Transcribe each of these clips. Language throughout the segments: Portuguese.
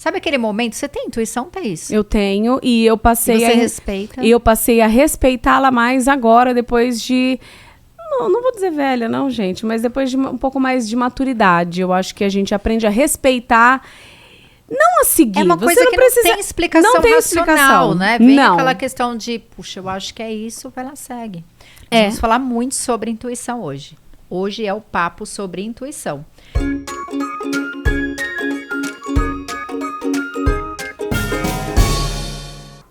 Sabe aquele momento? Você tem intuição, Thaís? Eu tenho, e eu passei Você respeita? E eu passei a respeitá-la mais agora, depois de... Não vou dizer velha, não, gente, mas depois de um pouco mais de maturidade. Eu acho que a gente aprende a respeitar, não a seguir. É uma coisa que não tem explicação racional, né? Vem aquela questão de, puxa, eu acho que é isso, vai lá, segue. Vamos falar muito sobre intuição hoje. Hoje é o papo sobre intuição.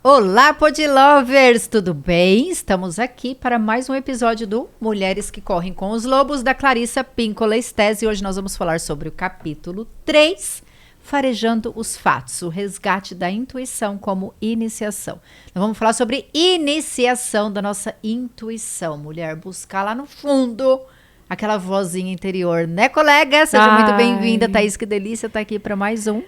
Olá, Podlovers! Tudo bem? Estamos aqui para mais um episódio do Mulheres que Correm com os Lobos, da Clarissa Pinkola Estés. E hoje nós vamos falar sobre o capítulo 3, Farejando os Fatos, o resgate da intuição como iniciação. Nós vamos falar sobre iniciação da nossa intuição, mulher, buscar lá no fundo aquela vozinha interior, né, colega? Seja muito bem-vinda, Thaís, que delícia estar aqui para mais um.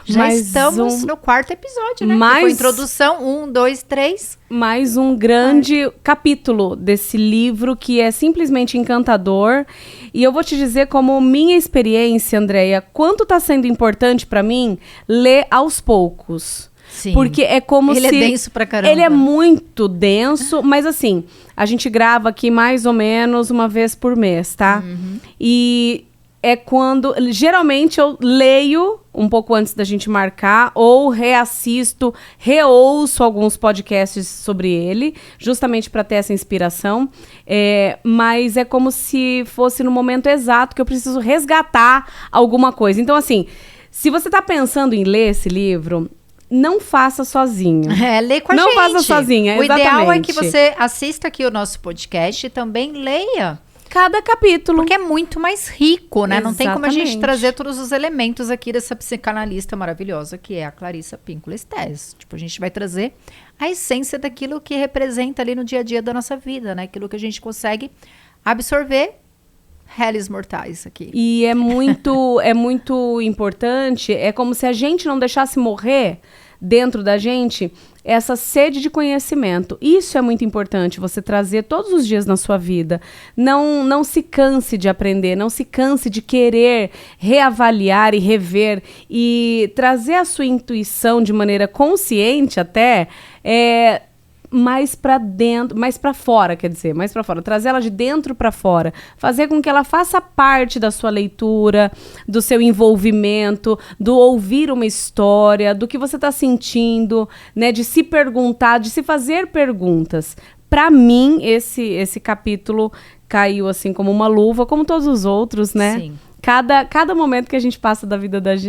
Já estamos no quarto episódio, né? Que foi introdução, 1, 2, 3. Mais um grande capítulo desse livro que é simplesmente encantador. E eu vou te dizer como minha experiência, Andréia, quanto está sendo importante para mim ler aos poucos. Sim. Porque é como ele se... Ele é denso pra caramba. Ele é muito denso, mas assim, a gente grava aqui mais ou menos uma vez por mês, tá? Uhum. E é quando... Geralmente eu leio um pouco antes da gente marcar, ou reassisto, reouço alguns podcasts sobre ele, justamente para ter essa inspiração. Mas é como se fosse no momento exato que eu preciso resgatar alguma coisa. Então, assim, se você está pensando em ler esse livro... Não faça sozinho. Lê com a gente. Não faça sozinha, exatamente. O ideal é que você assista aqui o nosso podcast e também leia cada capítulo. Porque é muito mais rico, né? Exatamente. Não tem como a gente trazer todos os elementos aqui dessa psicanalista maravilhosa que é a Clarissa Pinkola Estés. Tipo, a gente vai trazer a essência daquilo que representa ali no dia a dia da nossa vida, né? Aquilo que a gente consegue absorver. Réis mortais aqui. E é muito importante, é como se a gente não deixasse morrer dentro da gente essa sede de conhecimento. Isso é muito importante, você trazer todos os dias na sua vida. Não se canse de aprender, não se canse de querer reavaliar e rever e trazer a sua intuição de maneira consciente até, mais para dentro, mais para fora, trazer ela de dentro para fora, fazer com que ela faça parte da sua leitura, do seu envolvimento, do ouvir uma história, do que você está sentindo, né, de se perguntar, de se fazer perguntas. Para mim, esse capítulo caiu assim como uma luva, como todos os outros, né? Sim. Cada momento que a gente passa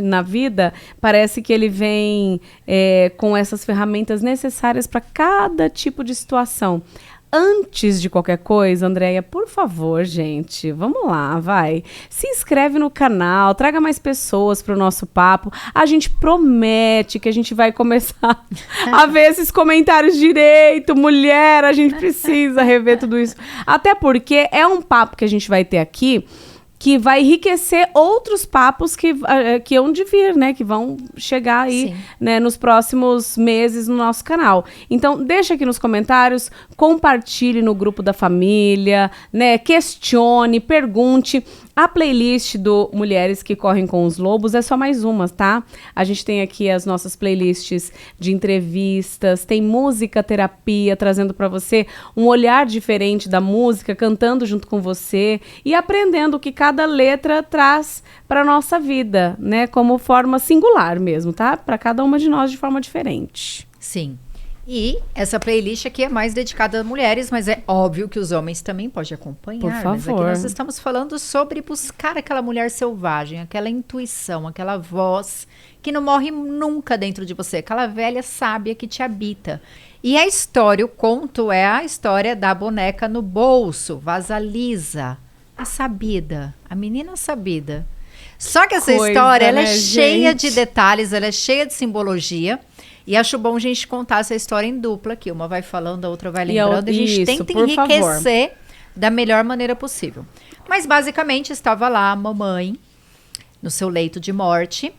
na vida, parece que ele vem com essas ferramentas necessárias para cada tipo de situação. Antes de qualquer coisa, Andréia, por favor, gente, vamos lá, vai. Se inscreve no canal, traga mais pessoas para o nosso papo. A gente promete que a gente vai começar a ver esses comentários direito. Mulher, a gente precisa rever tudo isso. Até porque é um papo que a gente vai ter aqui que vai enriquecer outros papos que hão de vir, né? Que vão chegar aí, né, nos próximos meses no nosso canal. Então, deixa aqui nos comentários, compartilhe no grupo da família, né? Questione, pergunte. A playlist do Mulheres que Correm com os Lobos é só mais uma, tá? A gente tem aqui as nossas playlists de entrevistas, tem música terapia, trazendo para você um olhar diferente da música, cantando junto com você e aprendendo o que cada letra traz para nossa vida, né? Como forma singular mesmo, tá? Para cada uma de nós de forma diferente. Sim. E essa playlist aqui é mais dedicada a mulheres, mas é óbvio que os homens também podem acompanhar. Por favor. Mas aqui nós estamos falando sobre buscar aquela mulher selvagem, aquela intuição, aquela voz que não morre nunca dentro de você, aquela velha sábia que te habita. E a história, o conto é a história da boneca no bolso, Vasalisa, a sabida, a menina sabida. Só que essa história, ela é cheia de detalhes, ela é cheia de simbologia. E acho bom a gente contar essa história em dupla aqui. Uma vai falando, a outra vai lembrando. A gente tenta enriquecer da melhor maneira possível. Mas basicamente estava lá a mamãe, no seu leito de morte,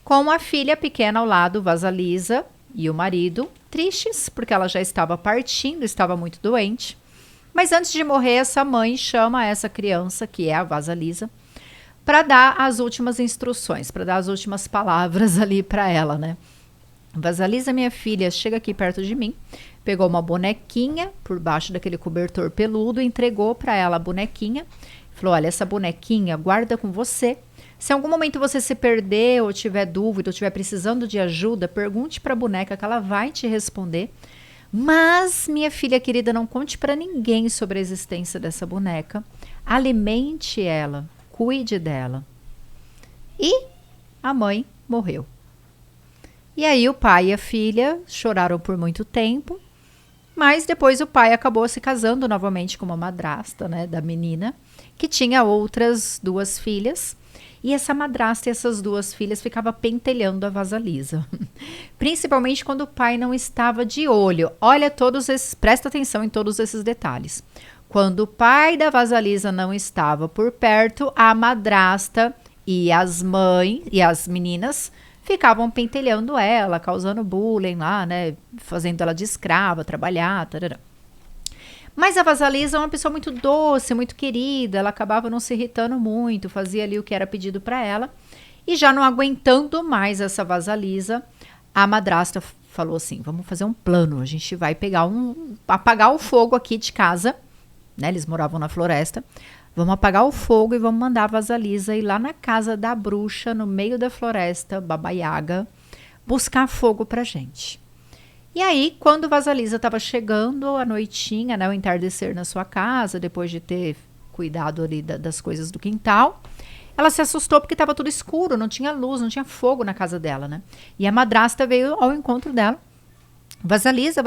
com a filha pequena ao lado, Vasalisa, e o marido, tristes, porque ela já estava partindo, estava muito doente. Mas antes de morrer, essa mãe chama essa criança, que é a Vasalisa, para dar as últimas instruções, para dar as últimas palavras ali para ela, né? Vasalisa, minha filha, chega aqui perto de mim, pegou uma bonequinha por baixo daquele cobertor peludo, entregou para ela a bonequinha, falou, olha, essa bonequinha guarda com você. Se em algum momento você se perder ou tiver dúvida ou estiver precisando de ajuda, pergunte para a boneca que ela vai te responder. Mas, minha filha querida, não conte para ninguém sobre a existência dessa boneca. Alimente ela, cuide dela. E a mãe morreu. E aí o pai e a filha choraram por muito tempo, mas depois o pai acabou se casando novamente com uma madrasta, né, da menina, que tinha outras 2 filhas. E essa madrasta e essas 2 filhas ficavam pentelhando a Vasalisa. Principalmente quando o pai não estava de olho. Olha presta atenção em todos esses detalhes. Quando o pai da Vasalisa não estava por perto, a madrasta e as mães e as meninas ficavam pentelhando ela, causando bullying lá, né? Fazendo ela de escrava, trabalhar, tarará. Mas a Vasalisa é uma pessoa muito doce, muito querida, ela acabava não se irritando muito, fazia ali o que era pedido para ela. E já não aguentando mais essa Vasalisa, a madrasta falou assim, vamos fazer um plano, a gente vai apagar o fogo aqui de casa, né? Eles moravam na floresta. Vamos apagar o fogo e vamos mandar a Vasalisa ir lá na casa da bruxa, no meio da floresta, Baba Yaga, buscar fogo pra gente. E aí, quando Vasalisa estava chegando à noitinha, né, o entardecer na sua casa, depois de ter cuidado ali das coisas do quintal, ela se assustou porque estava tudo escuro, não tinha luz, não tinha fogo na casa dela, né? E a madrasta veio ao encontro dela. Vasalisa,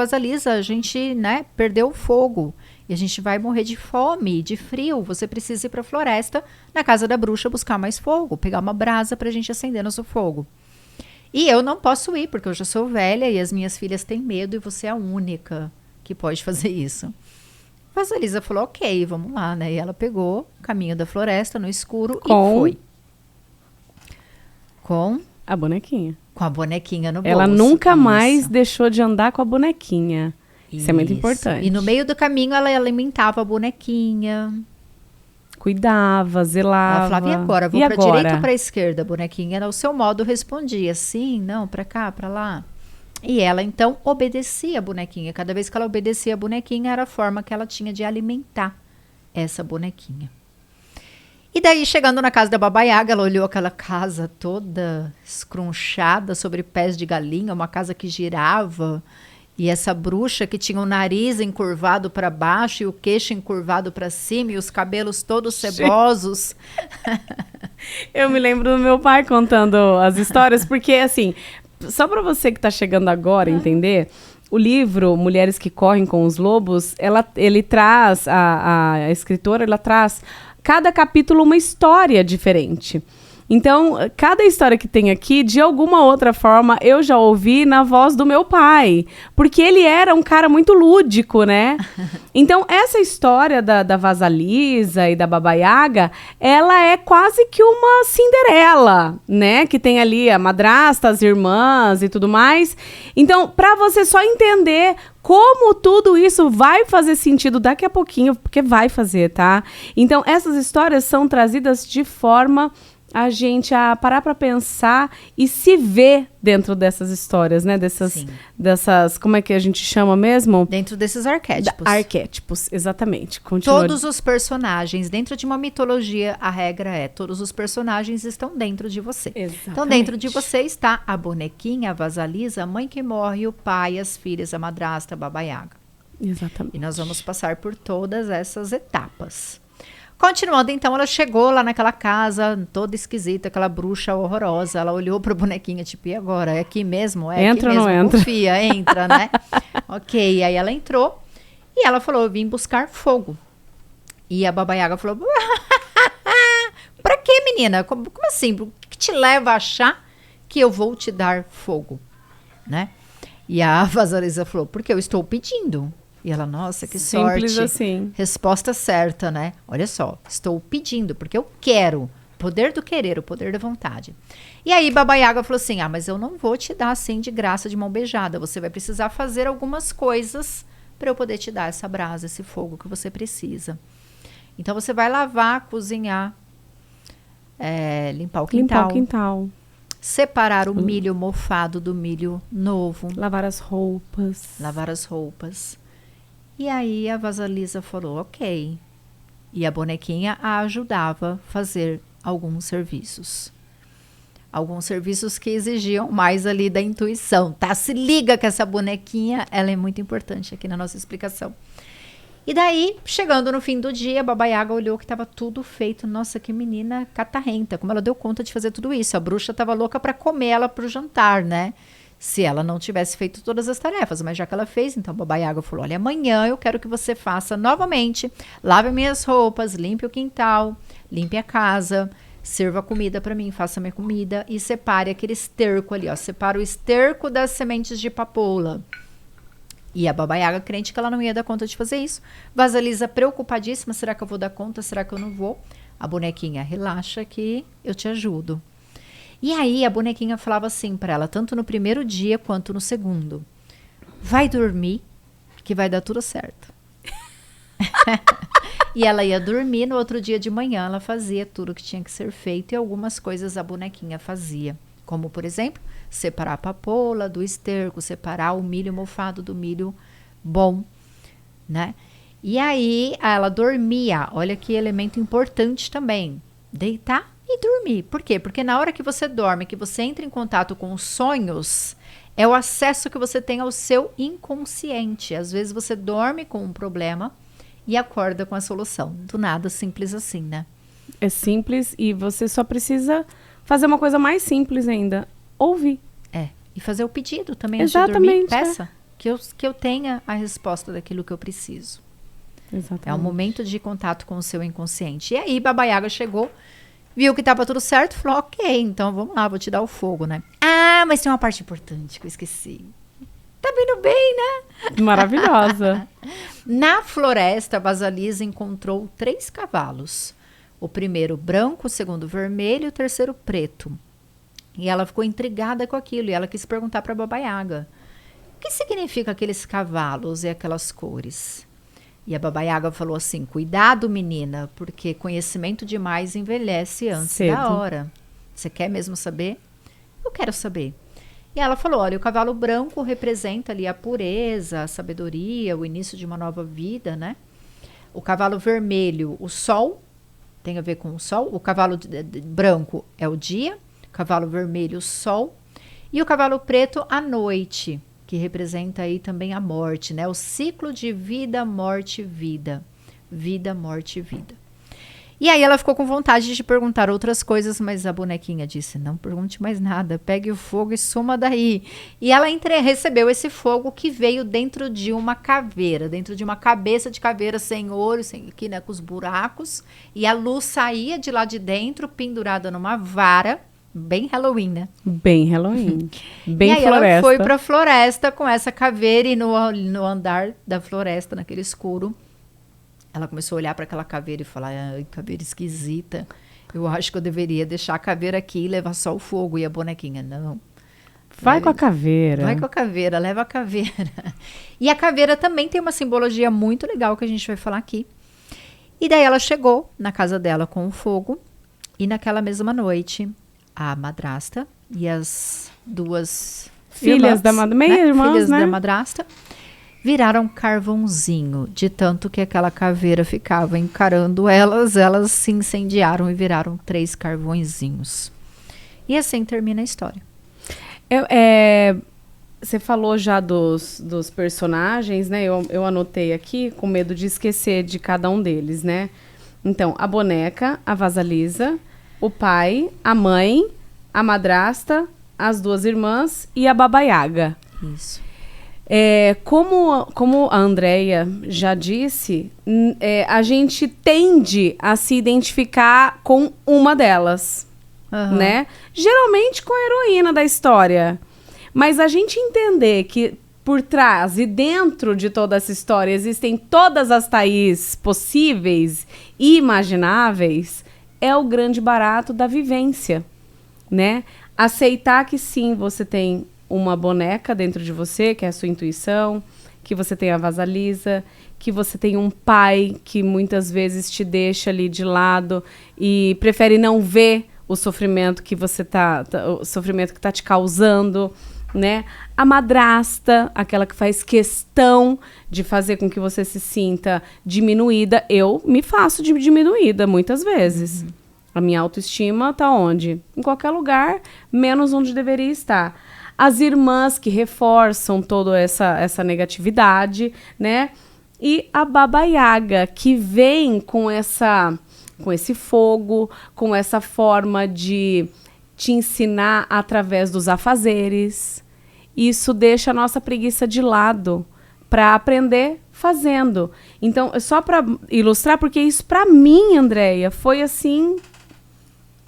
a gente, né, perdeu o fogo. E a gente vai morrer de fome, de frio. Você precisa ir para a floresta, na casa da bruxa, buscar mais fogo. Pegar uma brasa para a gente acender nosso fogo. E eu não posso ir, porque eu já sou velha e as minhas filhas têm medo. E você é a única que pode fazer isso. Vasalisa falou, ok, vamos lá, né? E ela pegou o caminho da floresta, no escuro, e foi. Com a bonequinha. Com a bonequinha no bolso. Ela nunca mais deixou de andar com a bonequinha. Isso é muito importante. E no meio do caminho ela alimentava a bonequinha. Cuidava, zelava. Ela falava, e agora? Vou para direita ou para esquerda? A bonequinha, no seu modo, respondia. Sim, não, para cá, para lá. E ela, então, obedecia a bonequinha. Cada vez que ela obedecia a bonequinha, era a forma que ela tinha de alimentar essa bonequinha. E daí, chegando na casa da Baba Yaga, ela olhou aquela casa toda escrunchada sobre pés de galinha, uma casa que girava. E essa bruxa que tinha o nariz encurvado para baixo e o queixo encurvado para cima e os cabelos todos cebosos. Eu me lembro do meu pai contando as histórias, porque assim, só para você que está chegando agora entender, o livro Mulheres que Correm com os Lobos, ele traz, a escritora, ela traz cada capítulo uma história diferente. Então, cada história que tem aqui, de alguma outra forma, eu já ouvi na voz do meu pai. Porque ele era um cara muito lúdico, né? Então, essa história da Vasalisa e da Baba Yaga, ela é quase que uma Cinderela, né? Que tem ali a madrasta, as irmãs e tudo mais. Então, para você só entender como tudo isso vai fazer sentido daqui a pouquinho, porque vai fazer, tá? Então, essas histórias são trazidas de forma a gente a parar para pensar e se ver dentro dessas histórias, né? Dessas, como é que a gente chama mesmo? Dentro desses arquétipos. Arquétipos, exatamente. Continua. Todos os personagens, dentro de uma mitologia, a regra é, todos os personagens estão dentro de você. Exatamente. Então, dentro de você está a bonequinha, a Vasalisa, a mãe que morre, o pai, as filhas, a madrasta, a Baba Yaga. Exatamente. E nós vamos passar por todas essas etapas. Continuando, então, ela chegou lá naquela casa, toda esquisita, aquela bruxa horrorosa. Ela olhou para a bonequinha, tipo, e agora? É aqui mesmo? É entra aqui mesmo? Ou não entra? Confia, entra, né? Ok, aí ela entrou e ela falou, eu vim buscar fogo. E a Baba Yaga falou, pra quê, menina? Como assim? O que te leva a achar que eu vou te dar fogo? Né? E a Vasalisa falou, porque eu estou pedindo. E ela, nossa, que sorte. Simples assim. Resposta certa, né? Olha só, estou pedindo, porque eu quero. Poder do querer, o poder da vontade. E aí, Baba Yaga falou assim, mas eu não vou te dar assim de graça, de mão beijada. Você vai precisar fazer algumas coisas para eu poder te dar essa brasa, esse fogo que você precisa. Então, você vai lavar, cozinhar limpar o quintal. Limpar o quintal. Separar o milho mofado do milho novo. Lavar as roupas. Lavar as roupas. E aí a Vasalisa falou, ok. E a bonequinha a ajudava a fazer alguns serviços. Alguns serviços que exigiam mais ali da intuição, tá? Se liga que essa bonequinha, ela é muito importante aqui na nossa explicação. E daí, chegando no fim do dia, a Baba Yaga olhou que estava tudo feito. Nossa, que menina catarrenta, como ela deu conta de fazer tudo isso. A bruxa estava louca para comer ela para o jantar, né? Se ela não tivesse feito todas as tarefas, mas já que ela fez, então a Baba Yaga falou, olha, amanhã eu quero que você faça novamente, lave minhas roupas, limpe o quintal, limpe a casa, sirva comida para mim, faça minha comida e separe aquele esterco ali, ó, separa o esterco das sementes de papoula. E a Baba Yaga crente que ela não ia dar conta de fazer isso. Vasalisa preocupadíssima, será que eu vou dar conta, será que eu não vou? A bonequinha, relaxa que eu te ajudo. E aí a bonequinha falava assim para ela, tanto no primeiro dia quanto no segundo. Vai dormir, que vai dar tudo certo. E ela ia dormir, no outro dia de manhã ela fazia tudo que tinha que ser feito e algumas coisas a bonequinha fazia. Como, por exemplo, separar a papoula do esterco, separar o milho mofado do milho bom, né? E aí ela dormia, olha que elemento importante também, deitar e dormir. Por quê? Porque na hora que você dorme, que você entra em contato com os sonhos, é o acesso que você tem ao seu inconsciente. Às vezes você dorme com um problema e acorda com a solução. Do nada, simples assim, né? É simples e você só precisa fazer uma coisa mais simples ainda. Ouvir. E fazer o pedido também. Exatamente. Antes de dormir, peça que eu tenha a resposta daquilo que eu preciso. Exatamente. É um momento de contato com o seu inconsciente. E aí, Baba Yaga chegou, viu que estava tudo certo, falou, ok, então vamos lá, vou te dar o fogo, né? Ah, mas tem uma parte importante que eu esqueci. Tá vindo bem, né? Maravilhosa. Na floresta, a Vasalisa encontrou 3 cavalos. O primeiro branco, o segundo vermelho e o terceiro preto. E ela ficou intrigada com aquilo e ela quis perguntar para a Baba Yaga, o que significa aqueles cavalos e aquelas cores? E a Baba Yaga falou assim, cuidado menina, porque conhecimento demais envelhece antes Cedo. da hora. Você quer mesmo saber? Eu quero saber. E ela falou, olha, o cavalo branco representa ali a pureza, a sabedoria, o início de uma nova vida, né? O cavalo vermelho, o sol, tem a ver com o sol. O cavalo branco é o dia, o cavalo vermelho, o sol. E o cavalo preto, a noite, que representa aí também a morte, né? O ciclo de vida, morte, vida. Vida, morte, vida. E aí ela ficou com vontade de perguntar outras coisas, mas a bonequinha disse, não pergunte mais nada, pegue o fogo e suma daí. E ela recebeu esse fogo que veio dentro de uma caveira, dentro de uma cabeça de caveira sem olho, aqui, né, com os buracos. E a luz saía de lá de dentro, pendurada numa vara, bem Halloween, né? Bem Halloween. Bem e aí floresta. Ela foi pra floresta com essa caveira e no andar da floresta, naquele escuro, ela começou a olhar para aquela caveira e falar, ai, caveira esquisita. Eu acho que eu deveria deixar a caveira aqui e levar só o fogo. E a bonequinha, não. Vai com a caveira. Vai com a caveira, leva a caveira. E a caveira também tem uma simbologia muito legal que a gente vai falar aqui. E daí ela chegou na casa dela com o fogo. E naquela mesma noite, a madrasta e as 2 filhas da irmãs, filhas né? da madrasta, viraram carvãozinho, de tanto que aquela caveira ficava encarando elas se incendiaram e viraram 3 carvõezinhos. E assim termina a história. Você falou já dos personagens, né? Eu anotei aqui, com medo de esquecer de cada um deles, né? Então, a boneca, a Vasalisa, o pai, a mãe, a madrasta, as 2 irmãs e a Baba Yaga. Isso. Como a Andrea já disse, a gente tende a se identificar com uma delas, né? Geralmente com a heroína da história. Mas a gente entender que por trás e dentro de toda essa história existem todas as Thaís possíveis e imagináveis é o grande barato da vivência, né? Aceitar que sim, você tem uma boneca dentro de você, que é a sua intuição, que você tem a vasalisa, que você tem um pai que muitas vezes te deixa ali de lado e prefere não ver o sofrimento que você o sofrimento que está te causando, né? A madrasta, aquela que faz questão de fazer com que você se sinta diminuída. Eu me faço de diminuída muitas vezes. A minha autoestima tá onde? Em qualquer lugar, menos onde deveria estar. As irmãs que reforçam toda essa negatividade, né? E a Baba Yaga, que vem com esse fogo, com essa forma de te ensinar através dos afazeres. Isso deixa a nossa preguiça de lado para aprender fazendo. Então, só para ilustrar, porque isso para mim, Andréia, foi assim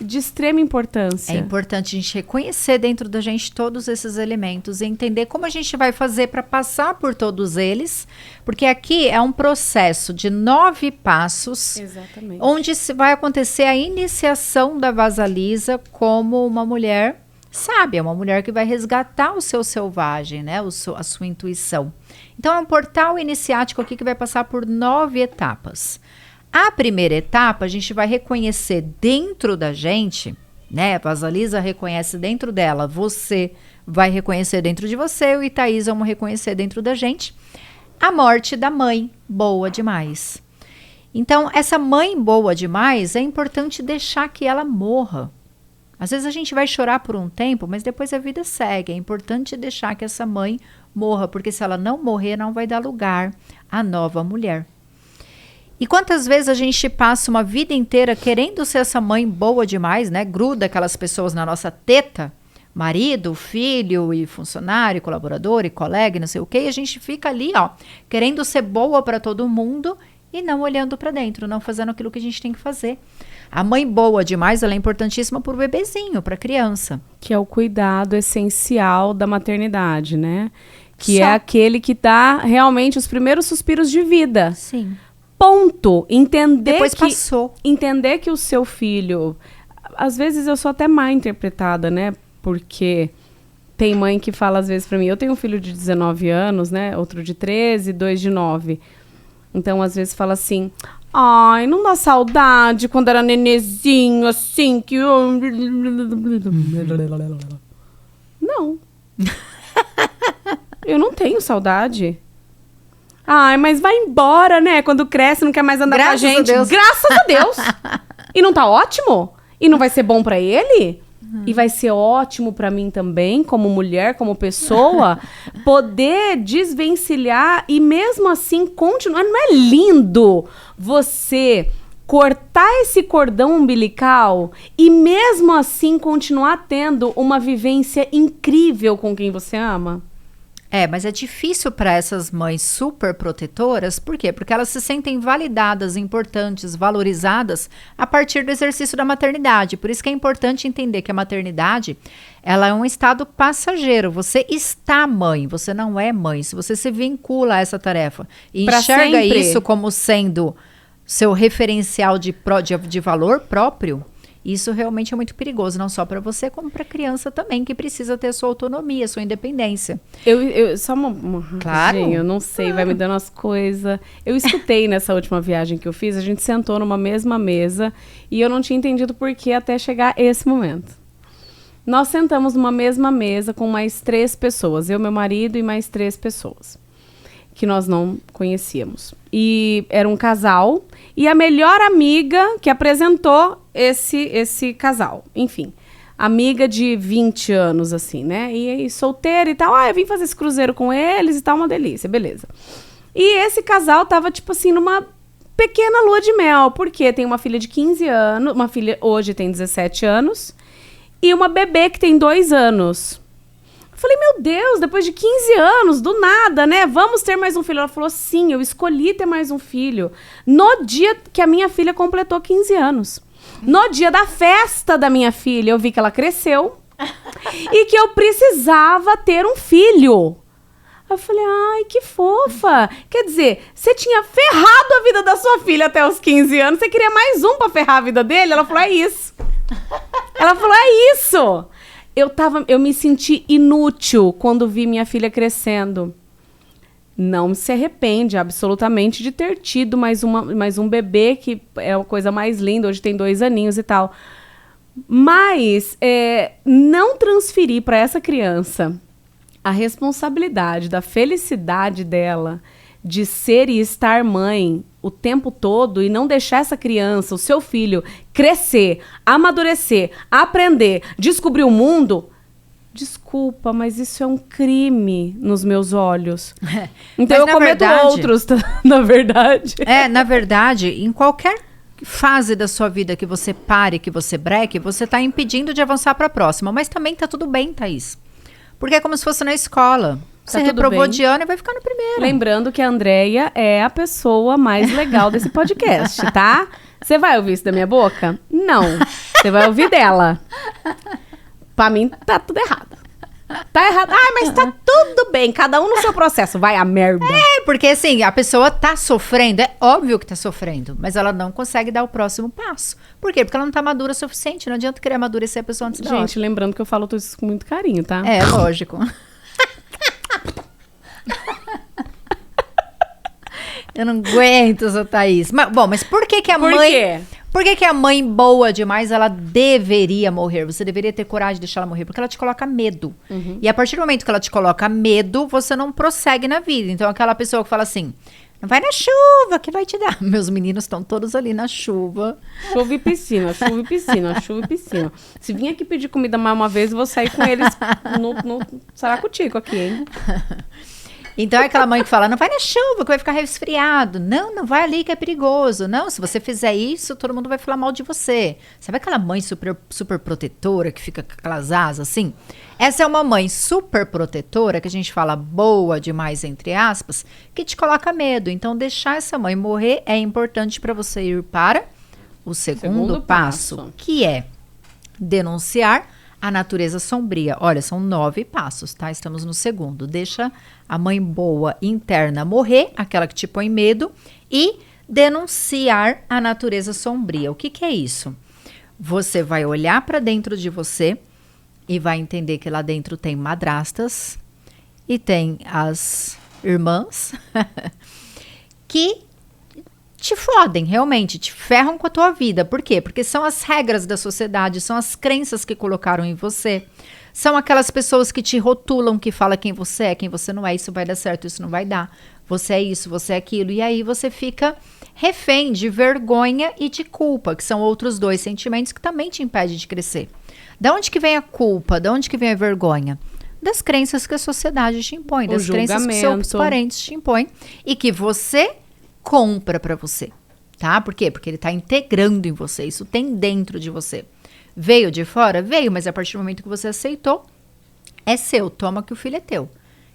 de extrema importância. É importante a gente reconhecer dentro da gente todos esses elementos e entender como a gente vai fazer para passar por todos eles, porque aqui é um processo de 9 passos. Exatamente. Onde vai acontecer a iniciação da vasalisa como uma mulher sábia, uma mulher que vai resgatar o seu selvagem, né? A sua intuição. Então é um portal iniciático aqui que vai passar por 9 etapas. A primeira etapa, a gente vai reconhecer dentro da gente, né? A vasalisa reconhece dentro dela, você vai reconhecer dentro de você, o Thaís vamos reconhecer dentro da gente, a morte da mãe boa demais. Então, essa mãe boa demais, é importante deixar que ela morra. Às vezes a gente vai chorar por um tempo, mas depois a vida segue. É importante deixar que essa mãe morra, porque se ela não morrer, não vai dar lugar à nova mulher. E quantas vezes a gente passa uma vida inteira querendo ser essa mãe boa demais, né? Gruda aquelas pessoas na nossa teta, marido, filho e funcionário, colaborador e colega, não sei o quê, e a gente fica ali, ó, querendo ser boa para todo mundo e não olhando para dentro, não fazendo aquilo que a gente tem que fazer. A mãe boa demais, ela é importantíssima para o bebezinho, para a criança. Que é o cuidado essencial da maternidade, né? Que é aquele que dá realmente os primeiros suspiros de vida. Sim. Ponto. Depois passou. Entender que o seu filho... Às vezes eu sou até má interpretada, né? Porque tem mãe que fala às vezes pra mim... Eu tenho um filho de 19 anos, né? Outro de 13, 2 de 9. Então, às vezes fala assim... Ai, não dá saudade quando era nenezinho, assim, que... Não. Eu não tenho saudade. Ai, mas vai embora, né? Quando cresce, não quer mais andar com a gente. Graças a Deus. E não tá ótimo? E não vai ser bom pra ele? E vai ser ótimo pra mim também, como mulher, como pessoa, poder desvencilhar e mesmo assim continuar. Não é lindo você cortar esse cordão umbilical e mesmo assim continuar tendo uma vivência incrível com quem você ama? É, mas é difícil para essas mães super protetoras, por quê? Porque elas se sentem validadas, importantes, valorizadas a partir do exercício da maternidade. Por isso que é importante entender que a maternidade, ela é um estado passageiro. Você está mãe, você não é mãe. Se você se vincula a essa tarefa e enxerga sempre isso como sendo seu referencial de valor próprio, isso realmente é muito perigoso, não só para você, como para a criança também, que precisa ter sua autonomia, sua independência. Só uma claro. Eu não sei, vai me dando as coisas. Eu escutei nessa última viagem que eu fiz, a gente sentou numa mesma mesa e eu não tinha entendido por que até chegar esse momento. Nós sentamos numa mesma mesa com mais 3 pessoas, eu, meu marido e mais 3 pessoas que nós não conhecíamos. E era um casal e a melhor amiga que apresentou esse casal. Enfim, amiga de 20 anos, assim, né? E solteira e tal. Eu vim fazer esse cruzeiro com eles e tal, uma delícia, beleza. E esse casal tava, tipo assim, numa pequena lua de mel, porque tem uma filha de 15 anos, uma filha hoje tem 17 anos, e uma bebê que tem 2 anos. Falei, meu Deus, depois de 15 anos, do nada, né? Vamos ter mais um filho. Ela falou, sim, eu escolhi ter mais um filho no dia que a minha filha completou 15 anos. No dia da festa da minha filha, eu vi que ela cresceu e que eu precisava ter um filho. Eu falei, ai, que fofa. Quer dizer, você tinha ferrado a vida da sua filha até os 15 anos, você queria mais um pra ferrar a vida dele? Ela falou, é isso. Ela falou, é isso. Eu me senti inútil quando vi minha filha crescendo. não se arrepende absolutamente de ter tido mais um bebê, que é a coisa mais linda, hoje tem 2 aninhos e tal. Mas não transferir para essa criança a responsabilidade da felicidade dela de ser e estar mãe o tempo todo e não deixar essa criança, o seu filho, crescer, amadurecer, aprender, descobrir o mundo... Desculpa, mas isso é um crime nos meus olhos. Então eu cometo outros, na verdade. Na verdade, em qualquer fase da sua vida que você pare, que você breque, você está impedindo de avançar para a próxima. Mas também tá tudo bem, Thaís. Porque é como se fosse na escola. Você reprovou de ano e vai ficar no primeiro. Lembrando que a Andréia é a pessoa mais legal desse podcast, tá? Você vai ouvir isso da minha boca? Não. Você vai ouvir dela. Pra mim, tá tudo errado. Tá errado. Ah, mas tá tudo bem. Cada um no seu processo. Vai a merda. Porque assim, a pessoa tá sofrendo. É óbvio que tá sofrendo. Mas ela não consegue dar o próximo passo. Por quê? Porque ela não tá madura o suficiente. Não adianta querer amadurecer a pessoa antes da hora. Gente, lembrando que eu falo tudo isso com muito carinho, tá? É, lógico. Eu não aguento essa Thaís. Mas por que a mãe... Por quê? Por que a mãe boa demais, ela deveria morrer? Você deveria ter coragem de deixar ela morrer, porque ela te coloca medo. E a partir do momento que ela te coloca medo, você não prossegue na vida. Então, aquela pessoa que fala assim, não vai na chuva, que vai te dar. Meus meninos estão todos ali na chuva. Chuva e piscina, chuva e piscina, chuva e piscina. Se vir aqui pedir comida mais uma vez, eu vou sair com eles no saracutico aqui, hein? Então é aquela mãe que fala, não vai na chuva, que vai ficar resfriado. Não vai ali que é perigoso. Não, se você fizer isso, todo mundo vai falar mal de você. Sabe aquela mãe super protetora que fica com aquelas asas assim? Essa é uma mãe super protetora, que a gente fala boa demais, entre aspas, que te coloca medo. Então deixar essa mãe morrer é importante para você ir para o segundo passo, que é denunciar a natureza sombria. Olha, são 9 passos, tá? Estamos no segundo. Deixa a mãe boa interna morrer, aquela que te põe medo, e denunciar a natureza sombria. O que é isso? Você vai olhar para dentro de você e vai entender que lá dentro tem madrastas e tem as irmãs que te fodem, realmente, te ferram com a tua vida. Por quê? Porque são as regras da sociedade, são as crenças que colocaram em você. São aquelas pessoas que te rotulam, que falam quem você não é, isso vai dar certo, isso não vai dar. Você é isso, você é aquilo. E aí você fica refém de vergonha e de culpa, que são outros 2 sentimentos que também te impedem de crescer. Da onde que vem a culpa? Da onde que vem a vergonha? Das crenças que a sociedade te impõe, das crenças que seus parentes te impõem e que você compra para você, tá? Por quê? Porque ele tá integrando em você, isso tem dentro de você. Veio de fora? Veio, mas a partir do momento que você aceitou, é seu, toma que o filho é teu.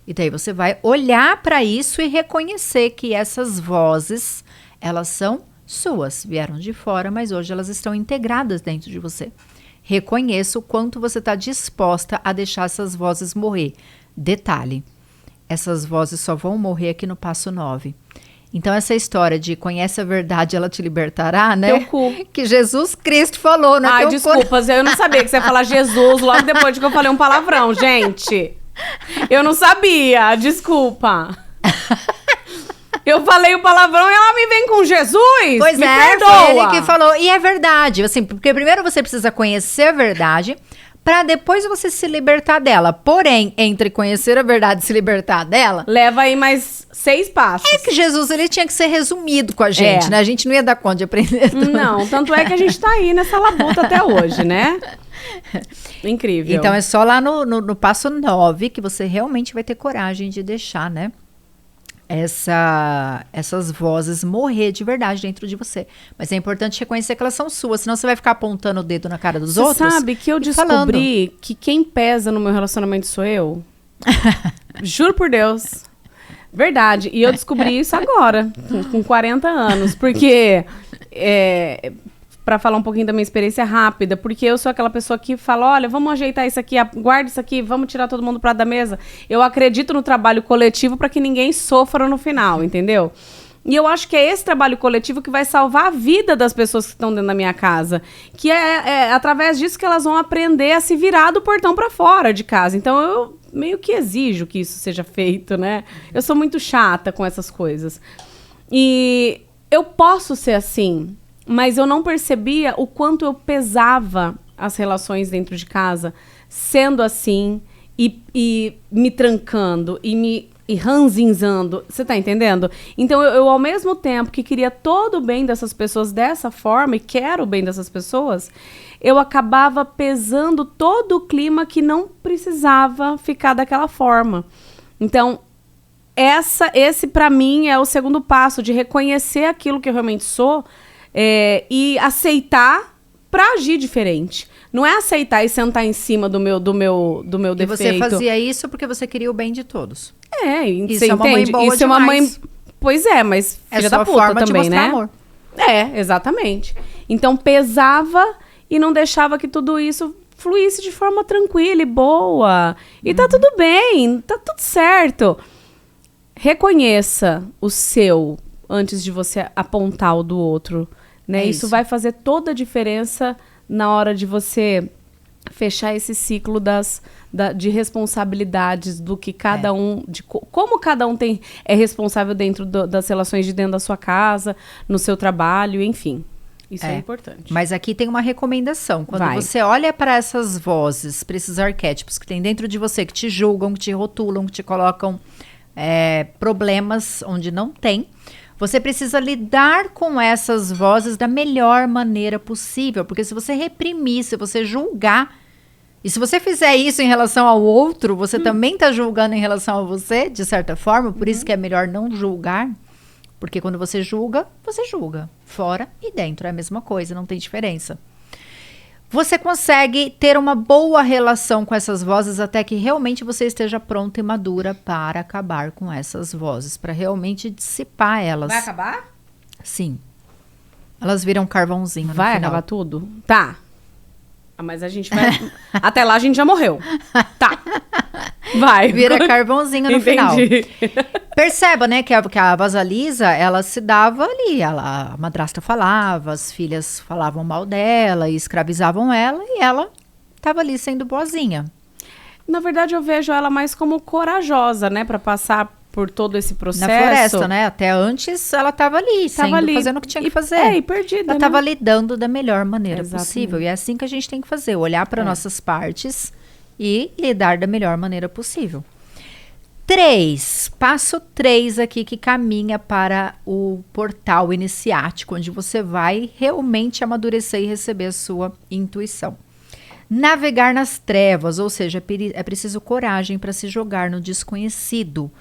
E daí você vai olhar para isso e reconhecer que essas vozes, elas são suas, vieram de fora, mas hoje elas estão integradas dentro de você. Reconheça o quanto você está disposta a deixar essas vozes morrer. Detalhe, essas vozes só vão morrer aqui no passo 9. Então, essa história de conhece a verdade, ela te libertará, né? Teu cu. Que Jesus Cristo falou, não é? Ai, desculpa, eu não sabia que você ia falar Jesus logo depois de que eu falei um palavrão, gente. Eu não sabia, desculpa. Eu falei o palavrão e ela me vem com Jesus? Pois me é, perdoa. Foi ele que falou. E é verdade, assim, porque primeiro você precisa conhecer a verdade, para depois você se libertar dela. Porém, entre conhecer a verdade e se libertar dela... Leva aí mais 6 passos. É que Jesus, ele tinha que ser resumido com a gente, né? A gente não ia dar conta de aprender tudo. Não, tanto é que a gente tá aí nessa labuta até hoje, né? Incrível. Então, é só lá no passo 9 que você realmente vai ter coragem de deixar, né? Essas vozes morrer de verdade dentro de você. Mas é importante reconhecer que elas são suas, senão você vai ficar apontando o dedo na cara dos outros. Você sabe que eu descobri que quem pesa no meu relacionamento sou eu? Juro por Deus. Verdade. E eu descobri isso agora, com 40 anos. Porque... para falar um pouquinho da minha experiência rápida, porque eu sou aquela pessoa que fala, olha, vamos ajeitar isso aqui, guarda isso aqui, vamos tirar todo mundo para da mesa. Eu acredito no trabalho coletivo para que ninguém sofra no final, entendeu? E eu acho que é esse trabalho coletivo que vai salvar a vida das pessoas que estão dentro da minha casa, que é através disso que elas vão aprender a se virar do portão para fora de casa. Então, meio que exijo que isso seja feito, né? Eu sou muito chata com essas coisas. E eu posso ser assim, mas eu não percebia o quanto eu pesava as relações dentro de casa, sendo assim, e me trancando, e ranzinzando. Você tá entendendo? Então, eu, ao mesmo tempo que queria todo o bem dessas pessoas dessa forma, e quero o bem dessas pessoas, eu acabava pesando todo o clima que não precisava ficar daquela forma. Então, esse para mim é o segundo passo, de reconhecer aquilo que eu realmente sou e aceitar para agir diferente. Não é aceitar e sentar em cima do meu defeito. E você fazia isso porque você queria o bem de todos. Isso é uma mãe boa isso demais. é uma mãe... Pois é, mas filha da puta forma também, de né? amor. Exatamente. Então pesava e não deixava que tudo isso fluísse de forma tranquila e boa. E tá tudo bem, tá tudo certo. Reconheça o seu antes de você apontar o do outro, né? Isso vai fazer toda a diferença na hora de você fechar esse ciclo de responsabilidades do que cada um, de como cada um é responsável dentro das relações de dentro da sua casa, no seu trabalho, enfim. Isso é importante. Mas aqui tem uma recomendação. Quando você olha para essas vozes, para esses arquétipos que tem dentro de você, que te julgam, que te rotulam, que te colocam problemas onde não tem, você precisa lidar com essas vozes da melhor maneira possível. Porque se você reprimir, se você julgar, e se você fizer isso em relação ao outro, você também está julgando em relação a você, de certa forma. Por isso que é melhor não julgar. Porque quando você julga. Fora e dentro é a mesma coisa, não tem diferença. Você consegue ter uma boa relação com essas vozes até que realmente você esteja pronta e madura para acabar com essas vozes, para realmente dissipar elas. Vai acabar? Sim. Elas viram carvãozinho no Vai final. acabar tudo? Tá. Mas a gente vai... Até lá a gente já morreu. Tá. Vai. Vira carvãozinho no final. Entendi. Perceba, né, que a Vasalisa, ela se dava ali. A madrasta falava, as filhas falavam mal dela e escravizavam ela. E ela estava ali sendo boazinha. Na verdade, eu vejo ela mais como corajosa, né? Pra passar por todo esse processo. Na floresta, né? Até antes ela estava ali, fazendo o que tinha que fazer. E perdida, ela estava lidando da melhor maneira possível. E é assim que a gente tem que fazer. Olhar para nossas partes e lidar da melhor maneira possível. 3. Passo 3 aqui que caminha para o portal iniciático, onde você vai realmente amadurecer e receber a sua intuição. Navegar nas trevas, ou seja, é preciso coragem para se jogar no desconhecido.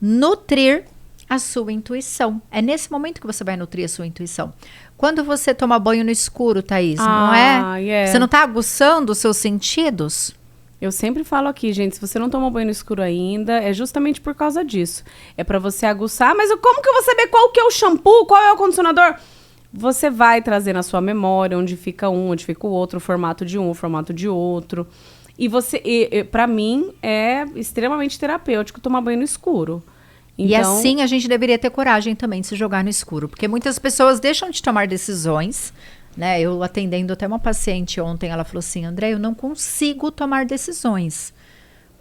Nutrir a sua intuição. É nesse momento que você vai nutrir a sua intuição. Quando você toma banho no escuro, Thaís, não é? Yeah. Você não está aguçando os seus sentidos? Eu sempre falo aqui, gente, se você não tomou banho no escuro ainda, é justamente por causa disso. É pra você aguçar, mas como que eu vou saber qual que é o shampoo, qual é o condicionador? Você vai trazer na sua memória onde fica um, onde fica o outro, o formato de um, o formato de outro. E pra mim, é extremamente terapêutico tomar banho no escuro. Então, e assim a gente deveria ter coragem também de se jogar no escuro. Porque muitas pessoas deixam de tomar decisões, né? Eu atendendo até uma paciente ontem, ela falou assim, André, eu não consigo tomar decisões.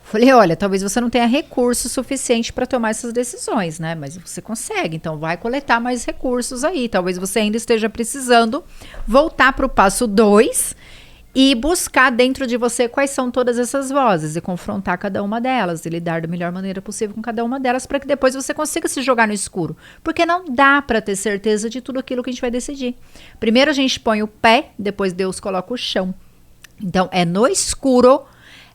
Falei, olha, talvez você não tenha recurso suficiente para tomar essas decisões, né? Mas você consegue, então vai coletar mais recursos aí. Talvez você ainda esteja precisando voltar para o passo 2 e buscar dentro de você quais são todas essas vozes e confrontar cada uma delas e lidar da melhor maneira possível com cada uma delas para que depois você consiga se jogar no escuro. Porque não dá para ter certeza de tudo aquilo que a gente vai decidir. Primeiro a gente põe o pé, depois Deus coloca o chão. Então é no escuro,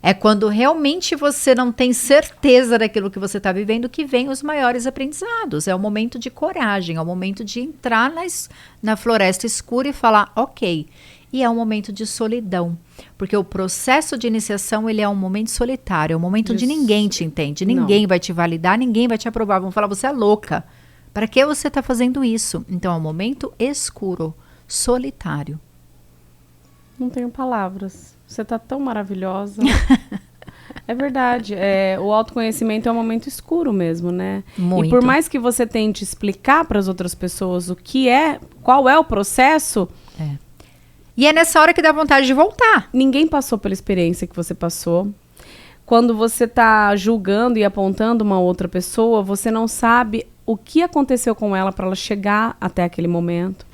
é quando realmente você não tem certeza daquilo que você está vivendo que vem os maiores aprendizados. É o momento de coragem, é o momento de entrar na floresta escura e falar, ok. E é um momento de solidão, porque o processo de iniciação, ele é um momento solitário, é um momento onde ninguém te entende, ninguém vai te validar, ninguém vai te aprovar, vão falar, você é louca, para que você está fazendo isso? Então é um momento escuro, solitário. Não tenho palavras, você está tão maravilhosa. É verdade, o autoconhecimento é um momento escuro mesmo, né? Muito. E por mais que você tente explicar para as outras pessoas qual é o processo... E é nessa hora que dá vontade de voltar. Ninguém passou pela experiência que você passou. quando você está julgando e apontando uma outra pessoa, você não sabe o que aconteceu com ela para ela chegar até aquele momento.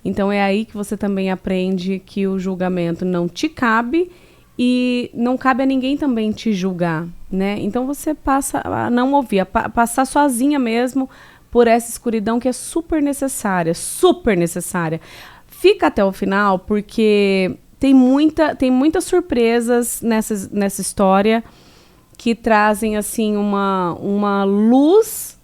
Então é aí que você também aprende que o julgamento não te cabe e não cabe a ninguém também te julgar, né? Então você passa a não ouvir, a passar sozinha mesmo por essa escuridão que é super necessária, super necessária. Fica até o final porque tem muitas surpresas nessa história que trazem assim uma luz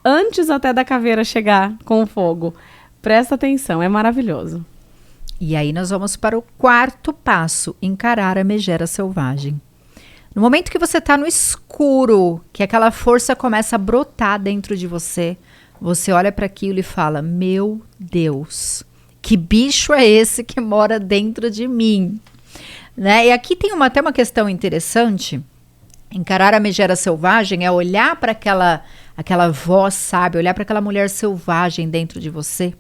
antes até da caveira chegar com o fogo. Presta atenção, é maravilhoso. E aí nós vamos para o quarto passo, encarar a megera selvagem. No momento que você está no escuro, que aquela força começa a brotar dentro de você, você olha para aquilo e fala, meu Deus, que bicho é esse que mora dentro de mim? Né? E aqui tem até uma questão interessante. Encarar a megera selvagem é olhar para aquela voz sábia, olhar para aquela mulher selvagem dentro de você.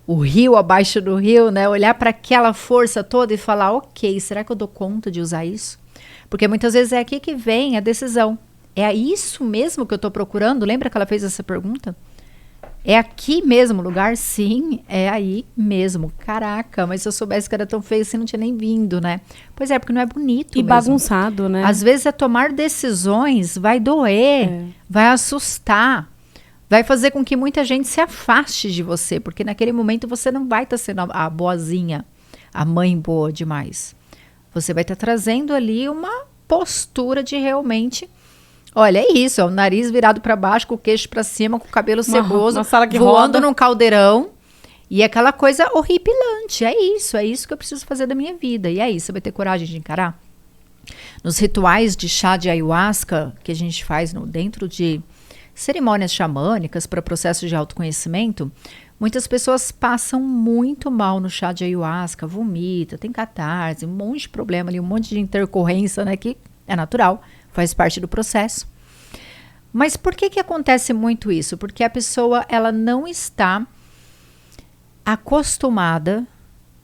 O rio abaixo do rio, né? Olhar para aquela força toda e falar, ok, será que eu dou conta de usar isso? Porque muitas vezes é aqui que vem a decisão. É isso mesmo que eu estou procurando? Lembra que ela fez essa pergunta? É aqui mesmo o lugar? Sim, é aí mesmo. Caraca, mas se eu soubesse que era tão feio, você não tinha nem vindo, né? Pois é, porque não é bonito e mesmo. Bagunçado, né? Às vezes tomar decisões vai doer, vai assustar. Vai fazer com que muita gente se afaste de você, porque naquele momento você não vai estar sendo a boazinha, a mãe boa demais. Você vai estar trazendo ali uma postura de realmente, olha, é isso, é o nariz virado para baixo, com o queixo para cima, com o cabelo ceboso, voando num caldeirão, e aquela coisa horripilante. É isso que eu preciso fazer da minha vida. E aí, você vai ter coragem de encarar? Nos rituais de chá de ayahuasca, que a gente faz dentro de cerimônias xamânicas para processos de autoconhecimento, muitas pessoas passam muito mal no chá de ayahuasca, vomita, tem catarse, um monte de problema ali, um monte de intercorrência, né, que é natural, faz parte do processo. Mas por que acontece muito isso? Porque a pessoa, ela não está acostumada,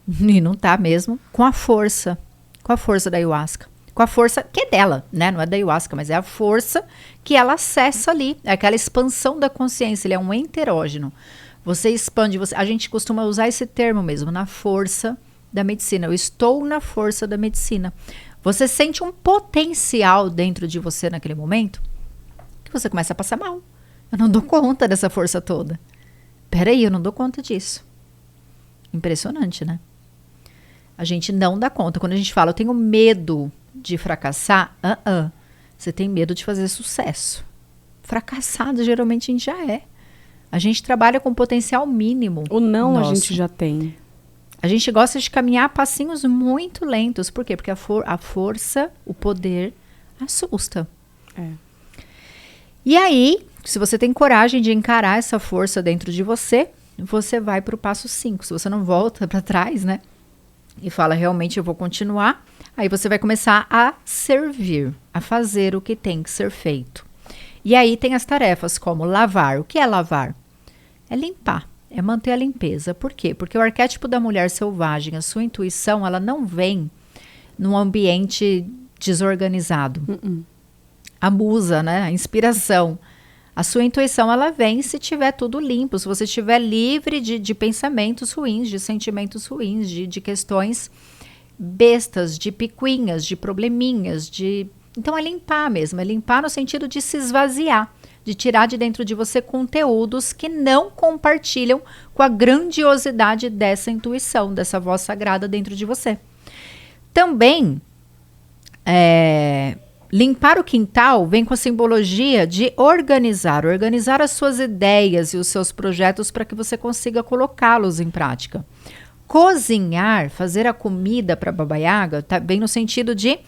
e não está mesmo, com a força da ayahuasca. Com a força que é dela, né? Não é da ayahuasca, mas é a força que ela acessa ali. É aquela expansão da consciência, ele é um enterógeno. Você expande, a gente costuma usar esse termo mesmo, na força da medicina. Eu estou na força da medicina. Você sente um potencial dentro de você naquele momento que você começa a passar mal. Eu não dou conta dessa força toda. Peraí, eu não dou conta disso. Impressionante, né? A gente não dá conta. Quando a gente fala, eu tenho medo de fracassar, você tem medo de fazer sucesso. Fracassado, geralmente, a gente já é. A gente trabalha com potencial mínimo. O não nosso. A gente já tem. A gente gosta de caminhar a passinhos muito lentos. Por quê? Porque a força, o poder, assusta. É. E aí, se você tem coragem de encarar essa força dentro de você, você vai para o passo 5. Se você não volta para trás, né? E fala, realmente eu vou continuar. Aí você vai começar a servir, a fazer o que tem que ser feito. E aí tem as tarefas como lavar. O que é lavar? É limpar, é manter a limpeza. Por quê? Porque o arquétipo da mulher selvagem, a sua intuição, ela não vem num ambiente desorganizado. A musa, né? A inspiração. A sua intuição, ela vem se tiver tudo limpo, se você estiver livre de pensamentos ruins, de sentimentos ruins, de questões bestas, de picuinhas, de probleminhas, Então é limpar mesmo, é limpar no sentido de se esvaziar, de tirar de dentro de você conteúdos que não compartilham com a grandiosidade dessa intuição, dessa voz sagrada dentro de você. Também, limpar o quintal vem com a simbologia de organizar as suas ideias e os seus projetos para que você consiga colocá-los em prática. Cozinhar, fazer a comida para Baba Yaga, tá bem no sentido de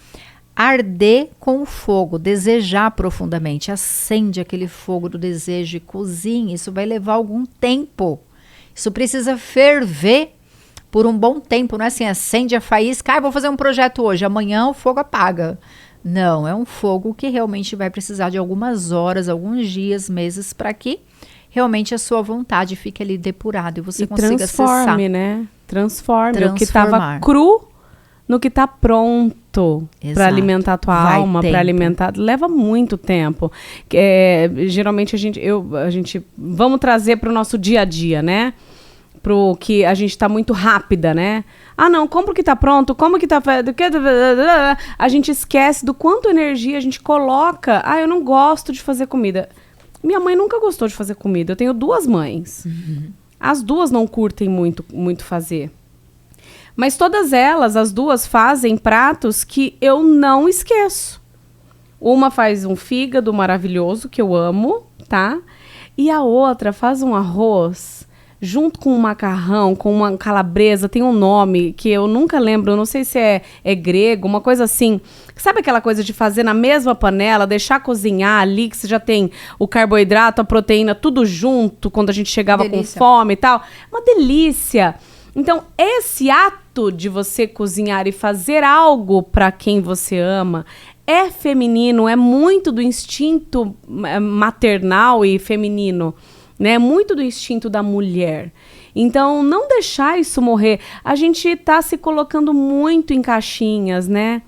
arder com o fogo, desejar profundamente. Acende aquele fogo do desejo e cozinha. Isso vai levar algum tempo. Isso precisa ferver por um bom tempo. Não é assim, acende a faísca, vou fazer um projeto hoje, amanhã o fogo apaga. Não, é um fogo que realmente vai precisar de algumas horas, alguns dias, meses, para que realmente a sua vontade fique ali depurada e você consiga acessar. Né? Transforme. O que estava cru no que tá pronto para alimentar a tua alma, para alimentar. Leva muito tempo. Geralmente a gente vamos trazer para o nosso dia a dia, né? Pro que a gente tá muito rápida, né? Ah, não, compra o que tá pronto, como que tá... A gente esquece do quanto energia a gente coloca. Ah, eu não gosto de fazer comida. Minha mãe nunca gostou de fazer comida. Eu tenho 2 mães. As 2 não curtem muito fazer. Mas todas elas, as 2, fazem pratos que eu não esqueço. Uma faz um fígado maravilhoso, que eu amo, tá? E a outra faz um arroz junto com um macarrão, com uma calabresa, tem um nome que eu nunca lembro, eu não sei se é grego, uma coisa assim. Sabe aquela coisa de fazer na mesma panela, deixar cozinhar ali, que você já tem o carboidrato, a proteína, tudo junto, quando a gente chegava com fome e tal? Uma delícia! Então, esse ato de você cozinhar e fazer algo para quem você ama é feminino, é muito do instinto maternal e feminino, né? Muito do instinto da mulher. Então, não deixar isso morrer. A gente tá se colocando muito em caixinhas, né?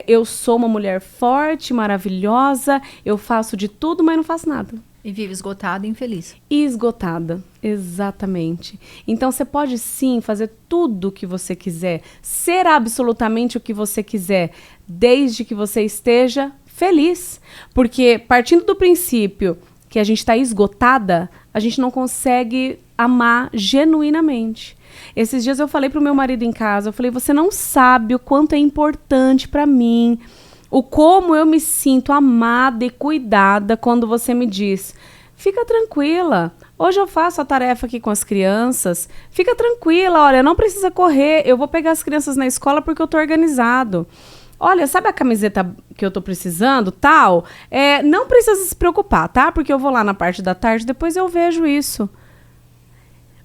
Eu sou uma mulher forte, maravilhosa, eu faço de tudo, mas não faço nada. E vive esgotada e infeliz. E esgotada, exatamente. Então, você pode sim fazer tudo o que você quiser, ser absolutamente o que você quiser, desde que você esteja feliz. Porque, partindo do princípio que a gente está esgotada, a gente não consegue amar genuinamente. Esses dias eu falei pro meu marido em casa, eu falei, você não sabe o quanto é importante para mim, o como eu me sinto amada e cuidada quando você me diz, fica tranquila, hoje eu faço a tarefa aqui com as crianças, fica tranquila, olha, não precisa correr, eu vou pegar as crianças na escola porque eu tô organizado. Olha, sabe a camiseta que eu tô precisando, tal? Não precisa se preocupar, tá? Porque eu vou lá na parte da tarde, depois eu vejo isso.